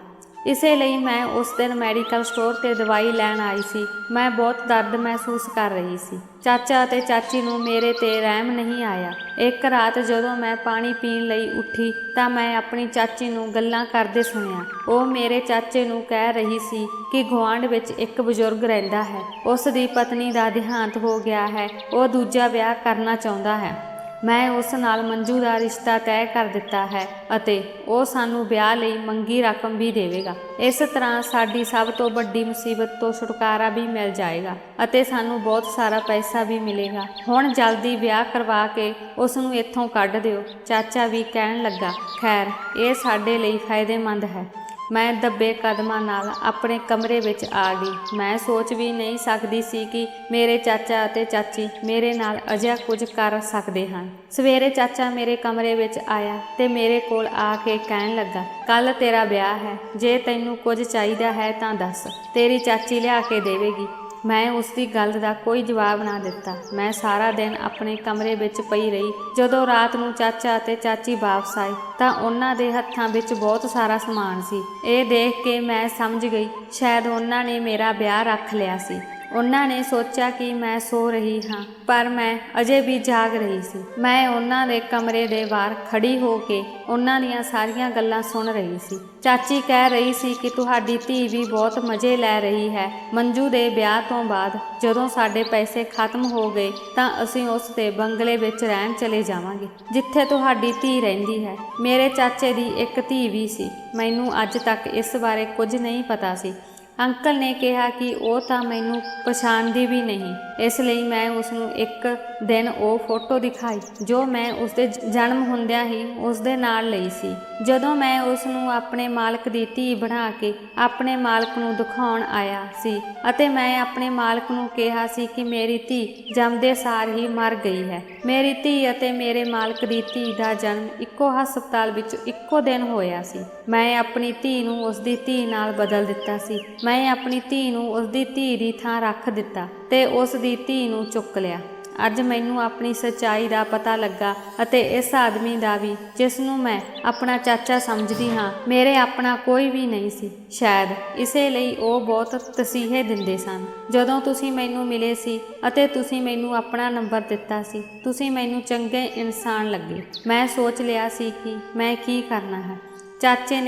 ਇਸੇ ਲਈ ਮੈਂ ਉਸ ਦਿਨ ਮੈਡੀਕਲ ਸਟੋਰ ਤੇ ਦਵਾਈ ਲੈਣ ਆਈ ਸੀ। ਮੈਂ ਬਹੁਤ ਦਰਦ ਮਹਿਸੂਸ ਕਰ ਰਹੀ ਸੀ। ਚਾਚਾ ਅਤੇ ਚਾਚੀ ਨੂੰ ਮੇਰੇ ਤੇ ਰਹਿਮ ਨਹੀਂ ਆਇਆ। ਇੱਕ ਰਾਤ ਜਦੋਂ ਮੈਂ ਪਾਣੀ ਪੀਣ ਲਈ ਉੱਠੀ ਤਾਂ ਮੈਂ ਆਪਣੀ ਚਾਚੀ ਨੂੰ ਗੱਲਾਂ ਕਰਦੇ ਸੁਣਿਆ। ਉਹ ਮੇਰੇ ਚਾਚੇ ਨੂੰ ਕਹਿ ਰਹੀ ਸੀ ਕਿ ਗੁਆਂਢ ਵਿੱਚ ਇੱਕ ਬਜ਼ੁਰਗ ਰਹਿੰਦਾ ਹੈ, ਉਸ ਦੀ ਪਤਨੀ ਦਾ ਦੇਹਾਂਤ ਹੋ ਗਿਆ ਹੈ, ਉਹ ਦੂਜਾ ਵਿਆਹ ਕਰਨਾ ਚਾਹੁੰਦਾ ਹੈ। ਮੈਂ ਉਸ ਨਾਲ ਮੰਜੂ ਦਾ ਰਿਸ਼ਤਾ ਤੈਅ ਕਰ ਦਿੱਤਾ ਹੈ ਅਤੇ ਉਹ ਸਾਨੂੰ ਵਿਆਹ ਲਈ ਮੰਗੀ ਰਕਮ ਵੀ ਦੇਵੇਗਾ। ਇਸ ਤਰ੍ਹਾਂ ਸਾਡੀ ਸਭ ਤੋਂ ਵੱਡੀ ਮੁਸੀਬਤ ਤੋਂ ਛੁਟਕਾਰਾ ਵੀ ਮਿਲ ਜਾਏਗਾ ਅਤੇ ਸਾਨੂੰ ਬਹੁਤ ਸਾਰਾ ਪੈਸਾ ਵੀ ਮਿਲੇਗਾ। ਹੁਣ ਜਲਦੀ ਵਿਆਹ ਕਰਵਾ ਕੇ ਉਸ ਨੂੰ ਇੱਥੋਂ ਕੱਢ ਦਿਓ। ਚਾਚਾ ਵੀ ਕਹਿਣ ਲੱਗਾ, ਖੈਰ ਇਹ ਸਾਡੇ ਲਈ ਫਾਇਦੇਮੰਦ ਹੈ। ਮੈਂ ਦੱਬੇ ਕਦਮਾਂ ਨਾਲ ਆਪਣੇ ਕਮਰੇ ਵਿੱਚ ਆ ਗਈ। ਮੈਂ ਸੋਚ ਵੀ ਨਹੀਂ ਸਕਦੀ ਸੀ ਕਿ ਮੇਰੇ ਚਾਚਾ ਅਤੇ ਚਾਚੀ ਮੇਰੇ ਨਾਲ ਅਜਿਹਾ ਕੁਝ ਕਰ ਸਕਦੇ ਹਨ। ਸਵੇਰੇ ਚਾਚਾ ਮੇਰੇ ਕਮਰੇ ਵਿੱਚ ਆਇਆ ਤੇ ਮੇਰੇ ਕੋਲ ਆ ਕੇ ਕਹਿਣ ਲੱਗਾ, ਕੱਲ ਤੇਰਾ ਵਿਆਹ ਹੈ, ਜੇ ਤੈਨੂੰ ਕੁਝ ਚਾਹੀਦਾ ਹੈ ਤਾਂ ਦੱਸ, ਤੇਰੀ ਚਾਚੀ ਲਿਆ ਕੇ ਦੇਵੇਗੀ। ਮੈਂ ਉਸ ਦੀ ਗੱਲ ਦਾ ਕੋਈ ਜਵਾਬ ਨਾ ਦਿੱਤਾ। ਮੈਂ ਸਾਰਾ ਦਿਨ ਆਪਣੇ ਕਮਰੇ ਵਿੱਚ ਪਈ ਰਹੀ। ਜਦੋਂ ਰਾਤ ਨੂੰ ਚਾਚਾ ਅਤੇ ਚਾਚੀ ਵਾਪਸ ਆਏ ਤਾਂ ਉਹਨਾਂ ਦੇ ਹੱਥਾਂ ਵਿੱਚ ਬਹੁਤ ਸਾਰਾ ਸਮਾਨ ਸੀ। ਇਹ ਦੇਖ ਕੇ ਮੈਂ ਸਮਝ ਗਈ ਸ਼ਾਇਦ ਉਹਨਾਂ ਨੇ ਮੇਰਾ ਵਿਆਹ ਰੱਖ ਲਿਆ ਸੀ। ਉਹਨਾਂ ਨੇ ਸੋਚਿਆ ਕਿ ਮੈਂ ਸੋ ਰਹੀ ਹਾਂ, ਪਰ ਮੈਂ ਅਜੇ ਵੀ ਜਾਗ ਰਹੀ ਸੀ। ਮੈਂ ਉਹਨਾਂ ਦੇ ਕਮਰੇ ਦੇ ਬਾਹਰ ਖੜੀ ਹੋ ਕੇ ਉਹਨਾਂ ਦੀਆਂ ਸਾਰੀਆਂ ਗੱਲਾਂ ਸੁਣ ਰਹੀ ਸੀ। ਚਾਚੀ ਕਹਿ ਰਹੀ ਸੀ ਕਿ ਤੁਹਾਡੀ ਧੀ ਵੀ ਬਹੁਤ ਮਜ਼ੇ ਲੈ ਰਹੀ ਹੈ। ਮੰਜੂ ਦੇ ਵਿਆਹ ਤੋਂ ਬਾਅਦ ਜਦੋਂ ਸਾਡੇ ਪੈਸੇ ਖਤਮ ਹੋ ਗਏ ਤਾਂ ਅਸੀਂ ਉਸ ਦੇ ਬੰਗਲੇ ਵਿੱਚ ਰਹਿਣ ਚਲੇ ਜਾਵਾਂਗੇ ਜਿੱਥੇ ਤੁਹਾਡੀ ਧੀ ਰਹਿੰਦੀ ਹੈ। ਮੇਰੇ ਚਾਚੇ ਦੀ ਇੱਕ ਧੀ ਵੀ ਸੀ। ਮੈਨੂੰ ਅੱਜ ਤੱਕ ਇਸ ਬਾਰੇ ਕੁਝ ਨਹੀਂ ਪਤਾ ਸੀ। ਅੰਕਲ ਨੇ ਕਿਹਾ ਕਿ ਉਹ ਤਾਂ ਮੈਨੂੰ ਪਛਾਣਦੀ ਵੀ ਨਹੀਂ, ਇਸ ਲਈ ਮੈਂ ਉਸ ਨੂੰ ਇੱਕ ਦਿਨ ਉਹ ਫੋਟੋ ਦਿਖਾਈ ਜੋ ਮੈਂ ਉਸਦੇ ਜਨਮ ਹੁੰਦਿਆਂ ਹੀ ਉਸਦੇ ਨਾਲ ਲਈ ਸੀ। ਜਦੋਂ ਮੈਂ ਉਸ ਨੂੰ ਆਪਣੇ ਮਾਲਕ ਦੀ ਧੀ ਬਣਾ ਕੇ ਆਪਣੇ ਮਾਲਕ ਨੂੰ ਦਿਖਾਉਣ ਆਇਆ ਸੀ ਅਤੇ ਮੈਂ ਆਪਣੇ ਮਾਲਕ ਨੂੰ ਕਿਹਾ ਸੀ ਕਿ ਮੇਰੀ ਧੀ ਜੰਮਦੇ ਸਾਰ ਹੀ ਮਰ ਗਈ ਹੈ। ਮੇਰੀ ਧੀ ਅਤੇ ਮੇਰੇ ਮਾਲਕ ਦੀ ਧੀ ਦਾ ਜਨਮ ਇੱਕੋ ਹਸਪਤਾਲ ਵਿੱਚ ਇੱਕੋ ਦਿਨ ਹੋਇਆ ਸੀ। ਮੈਂ ਆਪਣੀ ਧੀ ਨੂੰ ਉਸਦੀ ਧੀ ਨਾਲ ਬਦਲ ਦਿੱਤਾ ਸੀ। ਮੈਂ ਆਪਣੀ ਧੀ ਨੂੰ ਉਸਦੀ ਧੀ ਦੀ ਥਾਂ ਰੱਖ ਦਿੱਤਾ ਤੇ ਉਸ ਦੀ ਧੀ ਨੂੰ ਚੁੱਕ ਲਿਆ। ਅੱਜ ਮੈਨੂੰ ਆਪਣੀ ਸੱਚਾਈ ਦਾ ਪਤਾ ਲੱਗਾ ਅਤੇ ਇਸ ਆਦਮੀ ਦਾ ਵੀ, ਜਿਸ ਨੂੰ ਮੈਂ ਆਪਣਾ ਚਾਚਾ ਸਮਝਦੀ ਹਾਂ, ਮੇਰੇ ਆਪਣਾ ਕੋਈ ਵੀ ਨਹੀਂ ਸੀ। ਸ਼ਾਇਦ ਇਸੇ ਲਈ ਉਹ ਬਹੁਤ ਤਸੀਹੇ ਦਿੰਦੇ ਸਨ। ਜਦੋਂ ਤੁਸੀਂ ਮੈਨੂੰ ਮਿਲੇ ਸੀ ਅਤੇ ਤੁਸੀਂ ਮੈਨੂੰ ਆਪਣਾ ਨੰਬਰ ਦਿੱਤਾ ਸੀ, ਤੁਸੀਂ ਮੈਨੂੰ ਚੰਗੇ ਇਨਸਾਨ ਲੱਗੇ। ਮੈਂ ਸੋਚ ਲਿਆ ਸੀ ਕਿ ਮੈਂ ਕੀ ਕਰਨਾ ਹੈ। ਚਾਚੇ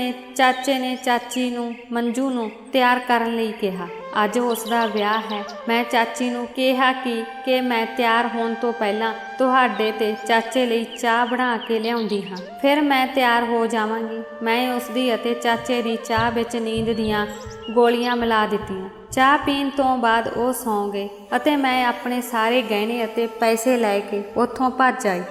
ਨੇ ਚਾਚੀ ਨੂੰ ਮੰਜੂ ਨੂੰ ਤਿਆਰ ਕਰਨ ਲਈ ਕਿਹਾ। ਅੱਜ ਉਸ ਦਾ ਵਿਆਹ ਹੈ। ਮੈਂ ਚਾਚੀ ਨੂੰ ਕਿਹਾ ਕਿ ਮੈਂ ਤਿਆਰ ਹੋਣ ਤੋਂ ਪਹਿਲਾਂ ਤੁਹਾਡੇ ਤੇ ਚਾਚੇ ਲਈ ਚਾਹ ਬਣਾ ਕੇ ਲਿਆਉਂਦੀ ਹਾਂ, ਫਿਰ ਮੈਂ ਤਿਆਰ ਹੋ ਜਾਵਾਂਗੀ। ਮੈਂ ਉਸਦੀ ਅਤੇ ਚਾਚੇ ਦੀ ਚਾਹ ਵਿੱਚ ਨੀਂਦ ਦੀਆਂ ਗੋਲੀਆਂ ਮਿਲਾ ਦਿੱਤੀਆਂ। ਚਾਹ ਪੀਣ ਤੋਂ ਬਾਅਦ ਉਹ ਸੌਂ ਗਏ ਅਤੇ ਮੈਂ ਆਪਣੇ ਸਾਰੇ ਗਹਿਣੇ ਅਤੇ ਪੈਸੇ ਲੈ ਕੇ ਉੱਥੋਂ ਭੱਜ ਆਈ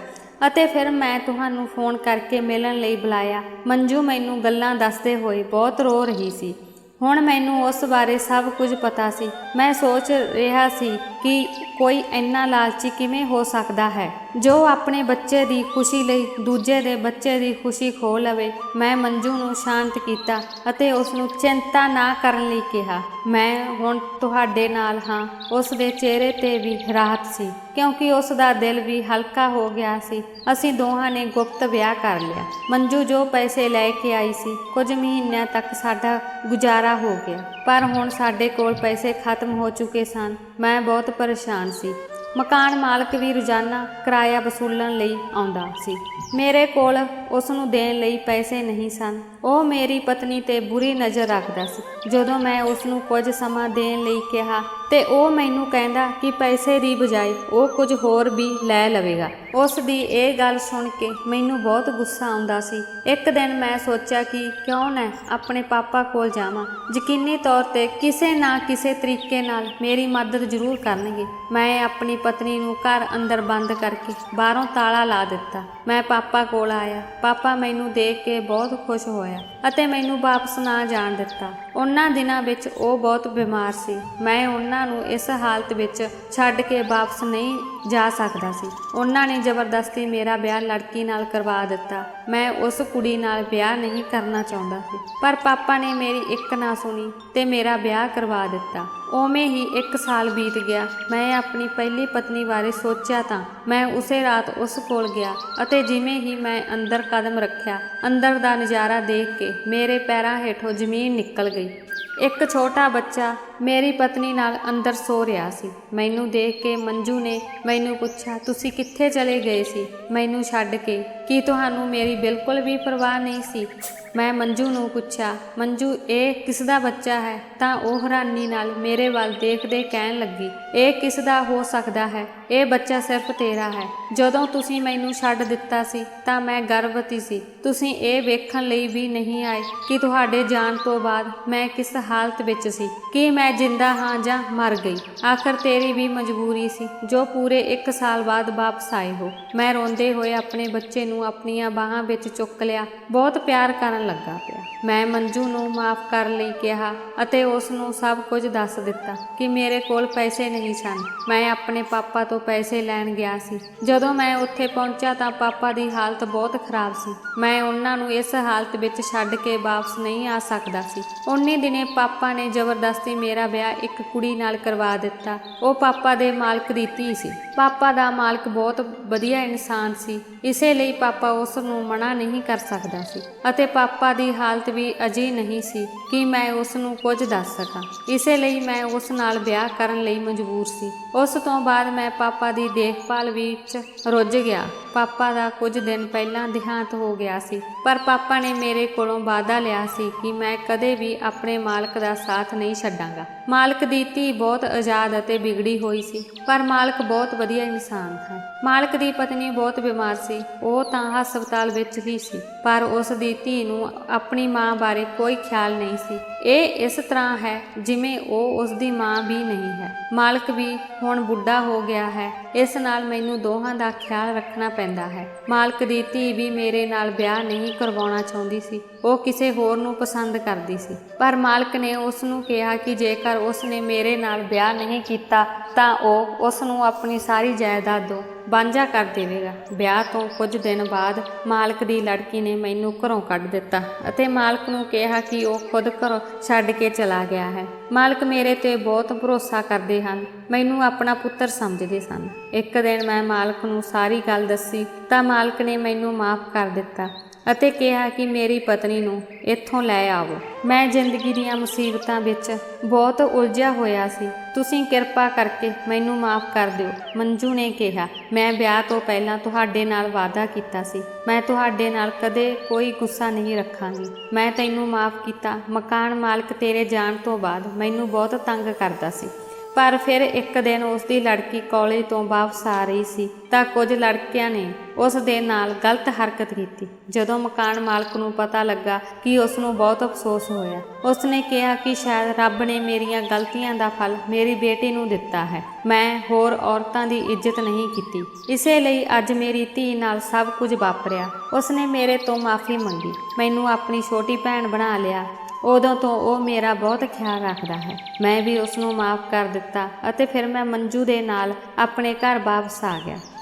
ਅਤੇ ਫਿਰ ਮੈਂ ਤੁਹਾਨੂੰ ਫੋਨ ਕਰਕੇ ਮਿਲਣ ਲਈ ਬੁਲਾਇਆ। ਮੰਜੂ ਮੈਨੂੰ ਗੱਲਾਂ ਦੱਸਦੇ ਹੋਏ ਬਹੁਤ ਰੋ ਰਹੀ ਸੀ। ਹੁਣ ਮੈਨੂੰ ਉਸ ਬਾਰੇ ਸਭ ਕੁਝ ਪਤਾ ਸੀ। ਮੈਂ ਸੋਚ ਰਿਹਾ ਸੀ ਕਿ ਕੋਈ ਇੰਨਾ ਲਾਲਚੀ ਕਿਵੇਂ ਹੋ ਸਕਦਾ ਹੈ ਜੋ ਆਪਣੇ ਬੱਚੇ ਦੀ ਖੁਸ਼ੀ ਲਈ ਦੂਜੇ ਦੇ ਬੱਚੇ ਦੀ ਖੁਸ਼ੀ ਖੋਹ ਲਵੇ। ਮੈਂ ਮੰਜੂ ਨੂੰ ਸ਼ਾਂਤ ਕੀਤਾ ਅਤੇ ਉਸ ਨੂੰ ਚਿੰਤਾ ਨਾ ਕਰਨ ਲਈ ਕਿਹਾ, ਮੈਂ ਹੁਣ ਤੁਹਾਡੇ ਨਾਲ ਹਾਂ। ਉਸ ਦੇ ਚਿਹਰੇ ਤੇ ਵੀ ਰਾਹਤ ਸੀ ਕਿਉਂਕਿ ਉਸ ਦਾ ਦਿਲ ਵੀ ਹਲਕਾ ਹੋ ਗਿਆ ਸੀ। ਅਸੀਂ ਦੋਹਾਂ ਨੇ ਗੁਪਤ ਵਿਆਹ ਕਰ ਲਿਆ। ਮੰਜੂ ਜੋ ਪੈਸੇ ਲੈ ਕੇ ਆਈ ਸੀ, ਕੁਝ ਮਹੀਨਿਆਂ ਤੱਕ ਸਾਡਾ ਗੁਜ਼ਾਰਾ ਹੋ ਗਿਆ, ਪਰ ਹੁਣ ਸਾਡੇ ਕੋਲ ਪੈਸੇ ਖਤਮ ਹੋ ਚੁੱਕੇ ਸਨ। ਮੈਂ ਬਹੁਤ ਪਰੇਸ਼ਾਨ ਸੀ। ਮਕਾਨ ਮਾਲਕ ਵੀ ਰੋਜ਼ਾਨਾ ਕਿਰਾਇਆ ਵਸੂਲਣ ਲਈ ਆਉਂਦਾ ਸੀ। ਮੇਰੇ ਕੋਲ ਉਸ ਨੂੰ ਦੇਣ ਲਈ ਪੈਸੇ ਨਹੀਂ ਸਨ। ਉਹ ਮੇਰੀ ਪਤਨੀ ਤੇ ਬੁਰੀ ਨਜ਼ਰ ਰੱਖਦਾ ਸੀ। ਜਦੋਂ ਮੈਂ ਉਸ ਨੂੰ ਕੁਝ ਸਮਾਂ ਦੇਣ ਲਈ ਕਿਹਾ ਤੇ ਉਹ ਮੈਨੂੰ ਕਹਿੰਦਾ ਕਿ ਪੈਸੇ ਦੀ ਬਜਾਏ ਉਹ ਕੁਝ ਹੋਰ ਵੀ ਲੈ ਲਵੇਗਾ। ਉਸ ਦੀ ਇਹ ਗੱਲ ਸੁਣ ਕੇ ਮੈਨੂੰ ਬਹੁਤ ਗੁੱਸਾ ਆਉਂਦਾ ਸੀ। ਇੱਕ ਦਿਨ ਮੈਂ ਸੋਚਿਆ ਕਿ ਕਿਉਂ ਨਾ ਆਪਣੇ ਪਾਪਾ ਕੋਲ ਜਾਵਾਂ, ਯਕੀਨੀ ਤੌਰ ਤੇ ਕਿਸੇ ਨਾ ਕਿਸੇ ਤਰੀਕੇ ਨਾਲ ਮੇਰੀ ਮਦਦ ਜ਼ਰੂਰ ਕਰਨਗੇ। ਮੈਂ ਆਪਣੀ ਪਤਨੀ ਨੂੰ ਘਰ ਅੰਦਰ ਬੰਦ ਕਰਕੇ ਬਾਹਰੋਂ ਤਾਲਾ ਲਾ ਦਿੱਤਾ। ਮੈਂ ਪਾਪਾ ਕੋਲ ਆਇਆ। ਪਾਪਾ ਮੈਨੂੰ ਦੇਖ ਕੇ ਬਹੁਤ ਖੁਸ਼ ਹੋਇਆ ਅਤੇ ਮੈਨੂੰ ਵਾਪਸ ਨਾ ਜਾਣ ਦਿੱਤਾ। ਉਹਨਾਂ ਦਿਨਾਂ ਵਿੱਚ ਉਹ ਬਹੁਤ ਬਿਮਾਰ ਸੀ। ਮੈਂ ਉਹਨਾਂ ਨੂੰ ਇਸ ਹਾਲਤ ਵਿੱਚ ਛੱਡ ਕੇ ਵਾਪਸ ਨਹੀਂ ਜਾ ਸਕਦਾ ਸੀ। ਉਹਨਾਂ ਨੇ ਜ਼ਬਰਦਸਤੀ ਮੇਰਾ ਵਿਆਹ ਲੜਕੀ ਨਾਲ ਕਰਵਾ ਦਿੱਤਾ। ਮੈਂ ਉਸ ਕੁੜੀ ਨਾਲ ਵਿਆਹ ਨਹੀਂ ਕਰਨਾ ਚਾਹੁੰਦਾ ਸੀ, ਪਰ ਪਾਪਾ ਨੇ ਮੇਰੀ ਇੱਕ ਨਾ ਸੁਣੀ ਤੇ ਮੇਰਾ ਵਿਆਹ ਕਰਵਾ ਦਿੱਤਾ। ਉਵੇਂ ਹੀ 1 ਸਾਲ ਬੀਤ ਗਿਆ। ਮੈਂ ਆਪਣੀ ਪਹਿਲੀ ਪਤਨੀ ਬਾਰੇ ਸੋਚਿਆ ਤਾਂ ਮੈਂ ਉਸੇ ਰਾਤ ਉਸ ਕੋਲ ਗਿਆ ਅਤੇ ਜਿਵੇਂ ਹੀ ਮੈਂ ਅੰਦਰ ਕਦਮ ਰੱਖਿਆ, ਅੰਦਰ ਦਾ ਨਜ਼ਾਰਾ ਦੇਖ ਕੇ ਮੇਰੇ ਪੈਰਾਂ ਹੇਠੋਂ ਜ਼ਮੀਨ ਨਿਕਲ ਗਈ। ਇੱਕ ਛੋਟਾ ਬੱਚਾ ਮੇਰੀ ਪਤਨੀ ਨਾਲ ਅੰਦਰ ਸੋ ਰਿਹਾ ਸੀ। ਮੈਨੂੰ ਦੇਖ ਕੇ ਮੰਜੂ ਨੇ ਮੈਨੂੰ ਪੁੱਛਿਆ, ਤੁਸੀਂ ਕਿੱਥੇ ਚਲੇ ਗਏ ਸੀ ਮੈਨੂੰ ਛੱਡ ਕੇ? ਕੀ ਤੁਹਾਨੂੰ ਮੇਰੀ ਬਿਲਕੁਲ ਵੀ ਪਰਵਾਹ ਨਹੀਂ ਸੀ? ਮੈਂ ਮੰਜੂ ਨੂੰ ਪੁੱਛਿਆ, ਮੰਜੂ ਇਹ ਕਿਸ ਦਾ ਬੱਚਾ ਹੈ? ਤਾਂ ਉਹ ਹੈਰਾਨੀ ਨਾਲ ਮੇਰੇ ਵੱਲ ਦੇਖਦੇ ਕਹਿਣ ਲੱਗੀ, ਇਹ ਕਿਸ ਦਾ ਹੋ ਸਕਦਾ ਹੈ? ਇਹ ਬੱਚਾ ਸਿਰਫ ਤੇਰਾ ਹੈ। ਜਦੋਂ ਤੁਸੀਂ ਮੈਨੂੰ ਛੱਡ ਦਿੱਤਾ ਸੀ ਤਾਂ ਮੈਂ ਗਰਭਵਤੀ ਸੀ। ਤੁਸੀਂ ਇਹ ਵੇਖਣ ਲਈ ਵੀ ਨਹੀਂ ਆਏ ਕਿ ਤੁਹਾਡੇ ਜਾਣ ਤੋਂ ਬਾਅਦ ਮੈਂ ਕਿਸ ਹਾਲਤ ਵਿੱਚ ਸੀ, ਕਿ ਮੈਂ ਜਿੰਦਾ ਹਾਂ ਜਾਂ ਮਰ ਗਈ। ਆਖਰ ਤੇਰੀ ਵੀ ਮਜਬੂਰੀ ਸੀ ਜੋ ਪੂਰੇ 1 ਸਾਲ ਬਾਅਦ ਵਾਪਸ ਆਏ ਹੋ। ਮੈਂ ਰੋਂਦੇ ਹੋਏ ਆਪਣੇ ਬੱਚੇ ਨੂੰ ਆਪਣੀਆਂ ਬਾਹਾਂ ਵਿੱਚ ਚੁੱਕ ਲਿਆ, ਬਹੁਤ ਪਿਆਰ ਕਰਨ ਲੱਗਾ ਪਿਆ। ਮੈਂ ਮੰਜੂ ਨੂੰ ਮਾਫ਼ ਕਰਨ ਲਈ ਕਿਹਾ ਅਤੇ ਉਸ ਨੂੰ ਸਭ ਕੁਝ ਦੱਸ ਦਿੱਤਾ ਕਿ ਮੇਰੇ ਕੋਲ ਪੈਸੇ ਨਹੀਂ ਸਨ। ਮੈਂ ਆਪਣੇ ਪਾਪਾ ਤੋਂ ਪੈਸੇ ਲੈਣ ਗਿਆ ਸੀ। ਜਦੋਂ ਮੈਂ ਉੱਥੇ ਪਹੁੰਚਿਆ ਤਾਂ ਪਾਪਾ ਦੀ ਹਾਲਤ ਬਹੁਤ ਖਰਾਬ ਸੀ। ਮੈਂ ਉਹਨਾਂ ਨੂੰ ਇਸ ਹਾਲਤ ਵਿੱਚ ਛੱਡ ਕੇ ਵਾਪਸ ਨਹੀਂ ਆ ਸਕਦਾ ਸੀ। ਉਨੀ ਦਿਨੇ ਪਾਪਾ ਨੇ ਜ਼ਬਰਦਸਤੀ ਮੇਰਾ ਵਿਆਹ ਇੱਕ ਕੁੜੀ ਨਾਲ ਕਰਵਾ ਦਿੱਤਾ। ਉਹ ਪਾਪਾ ਦੇ ਮਾਲਕ ਦੀ ਧੀ ਸੀ। ਪਾਪਾ ਦਾ ਮਾਲਕ ਬਹੁਤ ਵਧੀਆ ਇਨਸਾਨ ਸੀ, ਇਸੇ ਲਈ ਪਾਪਾ ਉਸ ਨੂੰ ਮਨਾ ਨਹੀਂ ਕਰ ਸਕਦਾ ਸੀ ਅਤੇ ਪਾਪਾ ਦੀ ਹਾਲਤ ਵੀ ਅਜਿਹੀ ਨਹੀਂ ਸੀ ਕਿ ਮੈਂ ਉਸ ਨੂੰ ਕੁਝ ਦੱਸ ਸਕਾਂ। ਇਸੇ ਲਈ ਮੈਂ ਉਸ ਨਾਲ ਵਿਆਹ ਕਰਨ ਲਈ ਮਜਬੂਰ ਸੀ। ਉਸ ਤੋਂ ਬਾਅਦ ਮੈਂ ਪਾਪਾ ਦੀ ਦੇਖਭਾਲ ਵਿੱਚ ਰੁੱਝ ਗਿਆ। ਪਾਪਾ ਦਾ ਕੁਝ ਦਿਨ ਪਹਿਲਾਂ ਦੇਹਾਂਤ ਹੋ ਗਿਆ ਸੀ, ਪਰ ਪਾਪਾ ਨੇ ਮੇਰੇ ਕੋਲੋਂ ਵਾਅਦਾ ਲਿਆ ਸੀ ਕਿ ਮੈਂ ਕਦੇ ਵੀ ਆਪਣੇ ਮਾਲਕ ਦਾ ਸਾਥ ਨਹੀਂ ਛੱਡਾਂਗਾ। ਮਾਲਕ ਦੀ ਧੀ ਬਹੁਤ ਆਜ਼ਾਦ ਅਤੇ ਵਿਗੜੀ ਹੋਈ ਸੀ, ਪਰ ਮਾਲਕ ਬਹੁਤ ਵਧੀਆ ਇਨਸਾਨ ਹੈ। ਮਾਲਕ ਦੀ ਪਤਨੀ ਬਹੁਤ ਬਿਮਾਰ ਸੀ। ਉਹ ਤਾਂ ਹਸਪਤਾਲ ਵਿੱਚ ਹੀ ਸੀ, ਪਰ ਉਸ ਦੀ ਧੀ ਨੂੰ ਆਪਣੀ ਮਾਂ ਬਾਰੇ ਕੋਈ ਖਿਆਲ ਨਹੀਂ ਸੀ। ਇਹ ਇਸ ਤਰ੍ਹਾਂ ਹੈ ਜਿਵੇਂ ਉਹ ਉਸ ਦੀ ਮਾਂ ਵੀ ਨਹੀਂ ਹੈ। ਮਾਲਕ ਵੀ ਹੁਣ ਬੁੱਢਾ ਹੋ ਗਿਆ ਹੈ, ਇਸ ਨਾਲ ਮੈਨੂੰ ਦੋਹਾਂ ਦਾ ਖਿਆਲ ਰੱਖਣਾ ਪੈਂਦਾ ਹੈ। ਮਾਲਕ ਦੀ ਧੀ ਵੀ ਮੇਰੇ ਨਾਲ ਵਿਆਹ ਨਹੀਂ ਕਰਵਾਉਣਾ ਚਾਹੁੰਦੀ ਸੀ। ਉਹ ਕਿਸੇ ਹੋਰ ਨੂੰ ਪਸੰਦ ਕਰਦੀ ਸੀ, ਪਰ ਮਾਲਕ ਨੇ ਉਸ ਨੂੰ ਕਿਹਾ ਕਿ ਜੇਕਰ ਉਸ ਨੇ ਮੇਰੇ ਨਾਲ ਵਿਆਹ ਨਹੀਂ ਕੀਤਾ ਤਾਂ ਉਹ ਉਸ ਨੂੰ ਆਪਣੀ ਸਾਰੀ ਜਾਇਦਾਦ ਤੋਂ ਵਾਂਝਾ ਕਰ ਦੇਵੇਗਾ। ਵਿਆਹ ਤੋਂ ਕੁਝ ਦਿਨ ਬਾਅਦ ਮਾਲਕ ਦੀ ਲੜਕੀ ਨੇ ਮੈਨੂੰ ਘਰੋਂ ਕੱਢ ਦਿੱਤਾ ਅਤੇ ਮਾਲਕ ਨੂੰ ਕਿਹਾ ਕਿ ਉਹ ਖੁਦ ਘਰੋਂ ਛੱਡ ਕੇ ਚਲਾ ਗਿਆ ਹੈ। ਮਾਲਕ ਮੇਰੇ ਤੇ ਬਹੁਤ ਭਰੋਸਾ ਕਰਦੇ ਹਨ, ਮੈਨੂੰ ਆਪਣਾ ਪੁੱਤਰ ਸਮਝਦੇ ਸਨ। ਇੱਕ ਦਿਨ ਮੈਂ ਮਾਲਕ ਨੂੰ ਸਾਰੀ ਗੱਲ ਦੱਸੀ ਤਾਂ ਮਾਲਕ ਨੇ ਮੈਨੂੰ ਮਾਫ਼ ਕਰ ਦਿੱਤਾ ਅਤੇ ਕਿਹਾ ਕਿ ਮੇਰੀ ਪਤਨੀ ਨੂੰ ਇੱਥੋਂ ਲੈ ਆਵੋ। ਮੈਂ ਜ਼ਿੰਦਗੀ ਦੀਆਂ ਮੁਸੀਬਤਾਂ ਵਿੱਚ ਬਹੁਤ ਉਲਝਿਆ ਹੋਇਆ ਸੀ। ਤੁਸੀਂ ਕਿਰਪਾ ਕਰਕੇ ਮੈਨੂੰ ਮਾਫ਼ ਕਰ ਦਿਓ, ਮੰਜੂ ਨੇ ਕਿਹਾ। ਮੈਂ ਵਿਆਹ ਤੋਂ ਪਹਿਲਾਂ ਤੁਹਾਡੇ ਨਾਲ ਵਾਅਦਾ ਕੀਤਾ ਸੀ, ਮੈਂ ਤੁਹਾਡੇ ਨਾਲ ਕਦੇ ਕੋਈ ਗੁੱਸਾ ਨਹੀਂ ਰੱਖਾਂਗੀ। ਮੈਂ ਤੈਨੂੰ ਮਾਫ਼ ਕੀਤਾ। ਮਕਾਨ ਮਾਲਕ ਤੇਰੇ ਜਾਣ ਤੋਂ ਬਾਅਦ ਮੈਨੂੰ ਬਹੁਤ ਤੰਗ ਕਰਦਾ ਸੀ, ਪਰ ਫਿਰ ਇੱਕ ਦਿਨ ਉਸ ਦੀ ਲੜਕੀ ਕਾਲਜ ਤੋਂ ਵਾਪਸ ਆ ਰਹੀ ਸੀ ਤਾਂ ਕੁਝ ਲੜਕਿਆਂ ਨੇ ਉਸ ਦੇ ਨਾਲ ਗਲਤ ਹਰਕਤ ਕੀਤੀ। ਜਦੋਂ ਮਕਾਨ ਮਾਲਕ ਨੂੰ ਪਤਾ ਲੱਗਾ ਕਿ ਉਸ ਨੂੰ ਬਹੁਤ ਅਫਸੋਸ ਹੋਇਆ। ਉਸ ਨੇ ਕਿਹਾ ਕਿ ਸ਼ਾਇਦ ਰੱਬ ਨੇ ਮੇਰੀਆਂ ਗਲਤੀਆਂ ਦਾ ਫਲ ਮੇਰੀ ਬੇਟੀ ਨੂੰ ਦਿੱਤਾ ਹੈ। ਮੈਂ ਹੋਰ ਔਰਤਾਂ ਦੀ ਇੱਜ਼ਤ ਨਹੀਂ ਕੀਤੀ, ਇਸੇ ਲਈ ਅੱਜ ਮੇਰੀ ਧੀ ਨਾਲ ਸਭ ਕੁਝ ਵਾਪਰਿਆ। ਉਸ ਨੇ ਮੇਰੇ ਤੋਂ ਮਾਫ਼ੀ ਮੰਗੀ, ਮੈਨੂੰ ਆਪਣੀ ਛੋਟੀ ਭੈਣ ਬਣਾ ਲਿਆ। ਉਦੋਂ ਤੋਂ ਉਹ ਮੇਰਾ ਬਹੁਤ ਖਿਆਲ ਰੱਖਦਾ ਹੈ। ਮੈਂ ਵੀ ਉਸ ਨੂੰ ਮਾफ़ ਕਰ ਦਿੱਤਾ ਅਤੇ ਫਿਰ ਮੈਂ ਮੰਜੂ ਦੇ ਨਾਲ ਆਪਣੇ ਘਰ ਵਾਪਸ ਆ ਗਿਆ।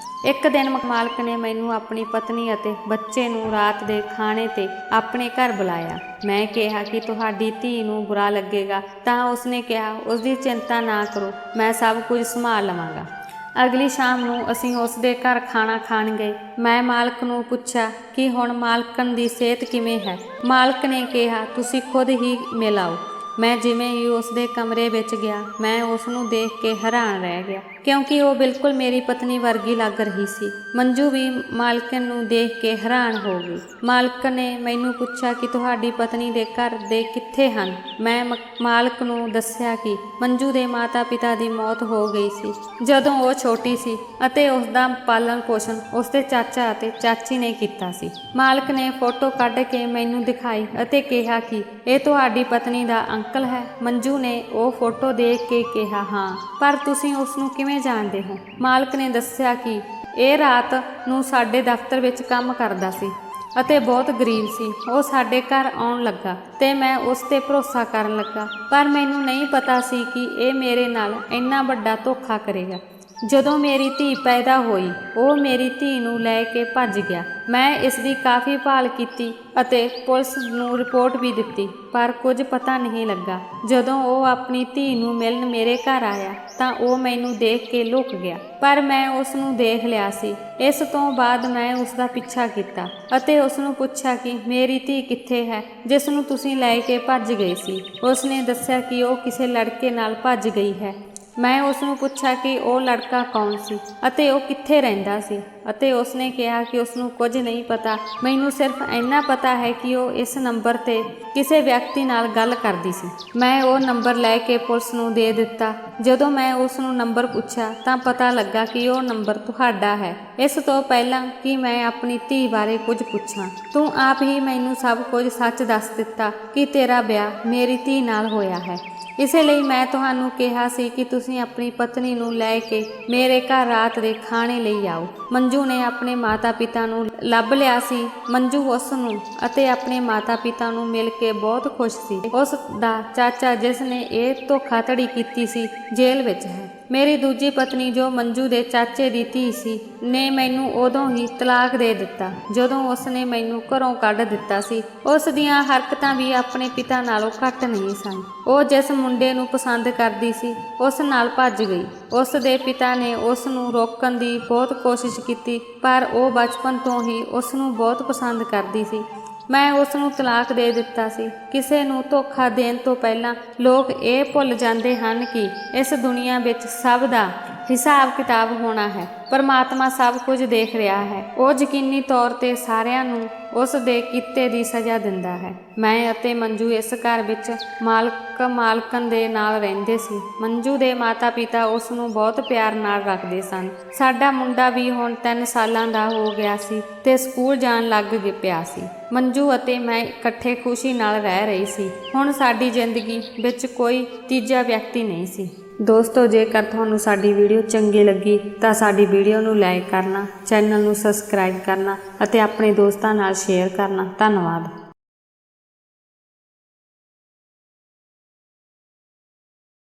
ਇੱਕ ਦਿਨ ਮਾਲਕ ਨੇ ਮੈਨੂੰ ਆਪਣੀ ਪਤਨੀ ਅਤੇ ਬੱਚੇ ਨੂੰ ਰਾਤ ਦੇ ਖਾਣੇ 'ਤੇ ਆਪਣੇ ਘਰ ਬੁਲਾਇਆ। ਮੈਂ ਕਿਹਾ ਕਿ ਤੁਹਾਡੀ ਧੀ ਨੂੰ ਬੁਰਾ ਲੱਗੇਗਾ ਤਾਂ ਉਸਨੇ ਕਿਹਾ ਉਸ ਦੀ ਚਿੰਤਾ ਨਾ ਕਰੋ, ਮੈਂ ਸਭ ਕੁਝ ਸੰਭਾਲ ਲਵਾਂਗਾ। ਅਗਲੀ ਸ਼ਾਮ ਨੂੰ ਅਸੀਂ ਉਸ ਦੇ ਘਰ ਖਾਣਾ ਖਾਣ ਗਏ। ਮੈਂ ਮਾਲਕ ਨੂੰ ਪੁੱਛਿਆ ਕਿ ਹੁਣ ਮਾਲਕਣ ਦੀ ਸਿਹਤ ਕਿਵੇਂ ਹੈ। ਮਾਲਕ ਨੇ ਕਿਹਾ ਤੁਸੀਂ ਖੁਦ ਹੀ ਮਿਲ ਆਓ। ਮੈਂ ਜਿਵੇਂ ਹੀ ਉਸ ਦੇ ਕਮਰੇ ਵਿੱਚ ਗਿਆ ਮੈਂ ਉਸ ਨੂੰ ਦੇਖ ਕੇ ਹੈਰਾਨ ਰਹਿ ਗਿਆ ਕਿਉਂਕਿ ਉਹ ਬਿਲਕੁਲ ਮੇਰੀ ਪਤਨੀ ਵਰਗੀ ਲੱਗ ਰਹੀ ਸੀ। ਮੰਜੂ ਵੀ ਮਾਲਕਣ ਨੂੰ ਦੇਖ ਕੇ ਹੈਰਾਨ ਹੋ ਗਈ। ਮਾਲਕ ਨੇ ਮੈਨੂੰ ਪੁੱਛਿਆ ਕਿ ਤੁਹਾਡੀ ਪਤਨੀ ਦੇ ਘਰ ਦੇ ਕਿੱਥੇ ਹਨ। ਮੈਂ ਮਾਲਕ ਨੂੰ ਦੱਸਿਆ ਕਿ ਮੰਜੂ ਦੇ ਮਾਤਾ ਪਿਤਾ ਦੀ ਮੌਤ ਹੋ ਗਈ ਸੀ ਜਦੋਂ ਉਹ ਛੋਟੀ ਸੀ ਅਤੇ ਉਸ ਦਾ ਪਾਲਣ ਪੋਸ਼ਣ ਉਸ ਦੇ ਚਾਚਾ ਅਤੇ ਚਾਚੀ ਨੇ ਕੀਤਾ ਸੀ। ਮਾਲਕ ਨੇ ਫੋਟੋ ਕੱਢ ਕੇ ਮੈਨੂੰ ਦਿਖਾਈ ਅਤੇ ਕਿਹਾ ਕਿ ਇਹ ਤੁਹਾਡੀ ਪਤਨੀ ਦਾ ਅੰਕਲ ਹੈ। ਮੰਜੂ ਨੇ ਉਹ ਫੋਟੋ ਦੇਖ ਕੇ ਕਿਹਾ ਹਾਂ, ਪਰ ਤੁਸੀਂ ਉਸ ਨੂੰ ਕਿਵੇਂ ਜਾਣਦੇ ਹੋ। ਮਾਲਕ ਨੇ ਦੱਸਿਆ ਕਿ ਇਹ ਰਾਤ ਨੂੰ ਸਾਡੇ ਦਫ਼ਤਰ ਵਿੱਚ ਕੰਮ ਕਰਦਾ ਸੀ ਅਤੇ ਬਹੁਤ ਗਰੀਬ ਸੀ। ਉਹ ਸਾਡੇ ਘਰ ਆਉਣ ਲੱਗਾ ਤੇ ਮੈਂ ਉਸ ਤੇ ਭਰੋਸਾ ਕਰਨ ਲੱਗਾ, ਪਰ ਮੈਨੂੰ ਨਹੀਂ ਪਤਾ ਸੀ ਕਿ ਇਹ ਮੇਰੇ ਨਾਲ ਇੰਨਾ ਵੱਡਾ ਧੋਖਾ ਕਰੇਗਾ। ਜਦੋਂ ਮੇਰੀ ਧੀ ਪੈਦਾ ਹੋਈ ਉਹ ਮੇਰੀ ਧੀ ਨੂੰ ਲੈ ਕੇ ਭੱਜ ਗਿਆ। ਮੈਂ ਇਸ ਦੀ ਕਾਫੀ ਭਾਲ ਕੀਤੀ ਅਤੇ ਪੁਲਿਸ ਨੂੰ ਰਿਪੋਰਟ ਵੀ ਦਿੱਤੀ, ਪਰ ਕੁਝ ਪਤਾ ਨਹੀਂ ਲੱਗਾ। ਜਦੋਂ ਉਹ ਆਪਣੀ ਧੀ ਨੂੰ ਮਿਲਣ ਮੇਰੇ ਘਰ ਆਇਆ ਤਾਂ ਉਹ ਮੈਨੂੰ ਦੇਖ ਕੇ ਲੁਕ ਗਿਆ, ਪਰ ਮੈਂ ਉਸ ਨੂੰ ਦੇਖ ਲਿਆ ਸੀ। ਇਸ ਤੋਂ ਬਾਅਦ ਮੈਂ ਉਸ ਦਾ ਪਿੱਛਾ ਕੀਤਾ ਅਤੇ ਉਸ ਨੂੰ ਪੁੱਛਿਆ ਕਿ ਮੇਰੀ ਧੀ ਕਿੱਥੇ ਹੈ ਜਿਸ ਨੂੰ ਤੁਸੀਂ ਲੈ ਕੇ ਭੱਜ ਗਏ ਸੀ। ਉਸ ਨੇ ਦੱਸਿਆ ਕਿ ਉਹ ਕਿਸੇ ਲੜਕੇ ਨਾਲ ਭੱਜ ਗਈ ਹੈ। ਮੈਂ ਉਸ ਨੂੰ ਪੁੱਛਿਆ ਕਿ ਉਹ ਲੜਕਾ ਕੌਣ ਸੀ ਅਤੇ ਉਹ ਕਿੱਥੇ ਰਹਿੰਦਾ ਸੀ ਅਤੇ ਉਸ ਨੇ ਕਿਹਾ ਕਿ ਉਸ ਨੂੰ ਕੁਝ ਨਹੀਂ ਪਤਾ। ਮੈਨੂੰ ਸਿਰਫ ਇੰਨਾ ਪਤਾ ਹੈ ਕਿ ਉਹ ਇਸ ਨੰਬਰ 'ਤੇ ਕਿਸੇ ਵਿਅਕਤੀ ਨਾਲ ਗੱਲ ਕਰਦੀ ਸੀ। ਮੈਂ ਉਹ ਨੰਬਰ ਲੈ ਕੇ ਪੁਲਿਸ ਨੂੰ ਦੇ ਦਿੱਤਾ। ਜਦੋਂ ਮੈਂ ਉਸ ਨੂੰ ਨੰਬਰ ਪੁੱਛਿਆ ਤਾਂ ਪਤਾ ਲੱਗਾ ਕਿ ਉਹ ਨੰਬਰ ਤੁਹਾਡਾ ਹੈ। ਇਸ ਤੋਂ ਪਹਿਲਾਂ ਕਿ ਮੈਂ ਆਪਣੀ ਧੀ ਬਾਰੇ ਕੁਝ ਪੁੱਛਾਂ ਤੂੰ ਆਪ ਹੀ ਮੈਨੂੰ ਸਭ ਕੁਝ ਸੱਚ ਦੱਸ ਦਿੱਤਾ ਕਿ ਤੇਰਾ ਵਿਆਹ ਮੇਰੀ ਧੀ ਨਾਲ ਹੋਇਆ ਹੈ। ਇਸੇ ਲਈ ਮੈਂ ਤੁਹਾਨੂੰ ਕਿਹਾ ਸੀ ਕਿ ਤੁਸੀਂ ਆਪਣੀ ਪਤਨੀ ਨੂੰ ਲੈ ਕੇ ਮੇਰੇ ਘਰ ਰਾਤ ਦੇ ਖਾਣੇ ਲਈ ਆਓ। ਮੰਜੂ ਨੇ ਆਪਣੇ ਮਾਤਾ ਪਿਤਾ ਨੂੰ ਲੱਭ ਲਿਆ ਸੀ। ਮੰਜੂ ਉਸ ਨੂੰ ਅਤੇ ਆਪਣੇ ਮਾਤਾ ਪਿਤਾ ਨੂੰ ਮਿਲ ਕੇ ਬਹੁਤ ਖੁਸ਼ ਸੀ। ਉਸ ਦਾ ਚਾਚਾ ਜਿਸ ਨੇ ਇਹ ਧੋਖਾਧੜੀ ਕੀਤੀ ਸੀ ਜੇਲ੍ਹ ਵਿੱਚ ਹੈ। ਮੇਰੀ ਦੂਜੀ ਪਤਨੀ ਜੋ ਮੰਜੂ ਦੇ ਚਾਚੇ ਦੀ ਧੀ ਸੀ ਨੇ ਮੈਨੂੰ ਉਦੋਂ ਹੀ ਤਲਾਕ ਦੇ ਦਿੱਤਾ ਜਦੋਂ ਉਸ ਨੇ ਮੈਨੂੰ ਘਰੋਂ ਕੱਢ ਦਿੱਤਾ ਸੀ। ਉਸ ਦੀਆਂ ਹਰਕਤਾਂ ਵੀ ਆਪਣੇ ਪਿਤਾ ਨਾਲੋਂ ਘੱਟ ਨਹੀਂ ਸਨ। ਉਹ ਜਿਸ ਮੁੰਡੇ ਨੂੰ ਪਸੰਦ ਕਰਦੀ ਸੀ ਉਸ ਨਾਲ ਭੱਜ ਗਈ। ਉਸ ਦੇ ਪਿਤਾ ਨੇ ਉਸ ਨੂੰ ਰੋਕਣ ਦੀ ਬਹੁਤ ਕੋਸ਼ਿਸ਼ ਕੀਤੀ, ਪਰ ਉਹ ਬਚਪਨ ਤੋਂ ਹੀ ਉਸ ਨੂੰ ਬਹੁਤ ਪਸੰਦ ਕਰਦੀ ਸੀ। ਮੈਂ ਉਸ ਨੂੰ ਤਲਾਕ ਦੇ ਦਿੱਤਾ ਸੀ। ਕਿਸੇ ਨੂੰ ਧੋਖਾ ਦੇਣ ਤੋਂ ਪਹਿਲਾਂ ਲੋਕ ਇਹ ਭੁੱਲ ਜਾਂਦੇ ਹਨ ਕਿ ਇਸ ਦੁਨੀਆ ਵਿੱਚ ਸਭ ਦਾ ਹਿਸਾਬ ਕਿਤਾਬ ਹੋਣਾ ਹੈ। ਪਰਮਾਤਮਾ ਸਭ ਕੁਝ ਦੇਖ ਰਿਹਾ ਹੈ। ਉਹ ਯਕੀਨੀ ਤੌਰ 'ਤੇ ਸਾਰਿਆਂ ਨੂੰ ਉਸ ਦੇ ਕੀਤੇ ਦੀ ਸਜ਼ਾ ਦਿੰਦਾ ਹੈ। ਮੈਂ ਅਤੇ ਮੰਜੂ ਇਸ ਘਰ ਵਿੱਚ ਮਾਲਕਣ ਦੇ ਨਾਲ ਰਹਿੰਦੇ ਸੀ। ਮੰਜੂ ਦੇ ਮਾਤਾ ਪਿਤਾ ਉਸ ਨੂੰ ਬਹੁਤ ਪਿਆਰ ਨਾਲ ਰੱਖਦੇ ਸਨ। ਸਾਡਾ ਮੁੰਡਾ ਵੀ ਹੁਣ 3 ਸਾਲਾਂ ਦਾ ਹੋ ਗਿਆ ਸੀ ਤੇ ਸਕੂਲ ਜਾਣ ਲੱਗ ਪਿਆ ਸੀ। ਮੰਜੂ ਅਤੇ ਮੈਂ ਇਕੱਠੇ ਖੁਸ਼ੀ ਨਾਲ ਰਹਿ ਰਹੇ ਸੀ। ਹੁਣ ਸਾਡੀ ਜ਼ਿੰਦਗੀ ਵਿੱਚ ਕੋਈ ਤੀਜਾ ਵਿਅਕਤੀ ਨਹੀਂ ਸੀ। ਦੋਸਤੋ, ਜੇਕਰ ਤੁਹਾਨੂੰ ਸਾਡੀ ਵੀਡੀਓ ਚੰਗੀ ਲੱਗੀ ਤਾਂ ਸਾਡੀ ਵੀਡੀਓ ਨੂੰ ਲਾਈਕ ਕਰਨਾ, ਚੈਨਲ ਨੂੰ ਸਬਸਕ੍ਰਾਈਬ ਕਰਨਾ ਅਤੇ ਆਪਣੇ ਦੋਸਤਾਂ ਨਾਲ ਸ਼ੇਅਰ ਕਰਨਾ। ਧੰਨਵਾਦ।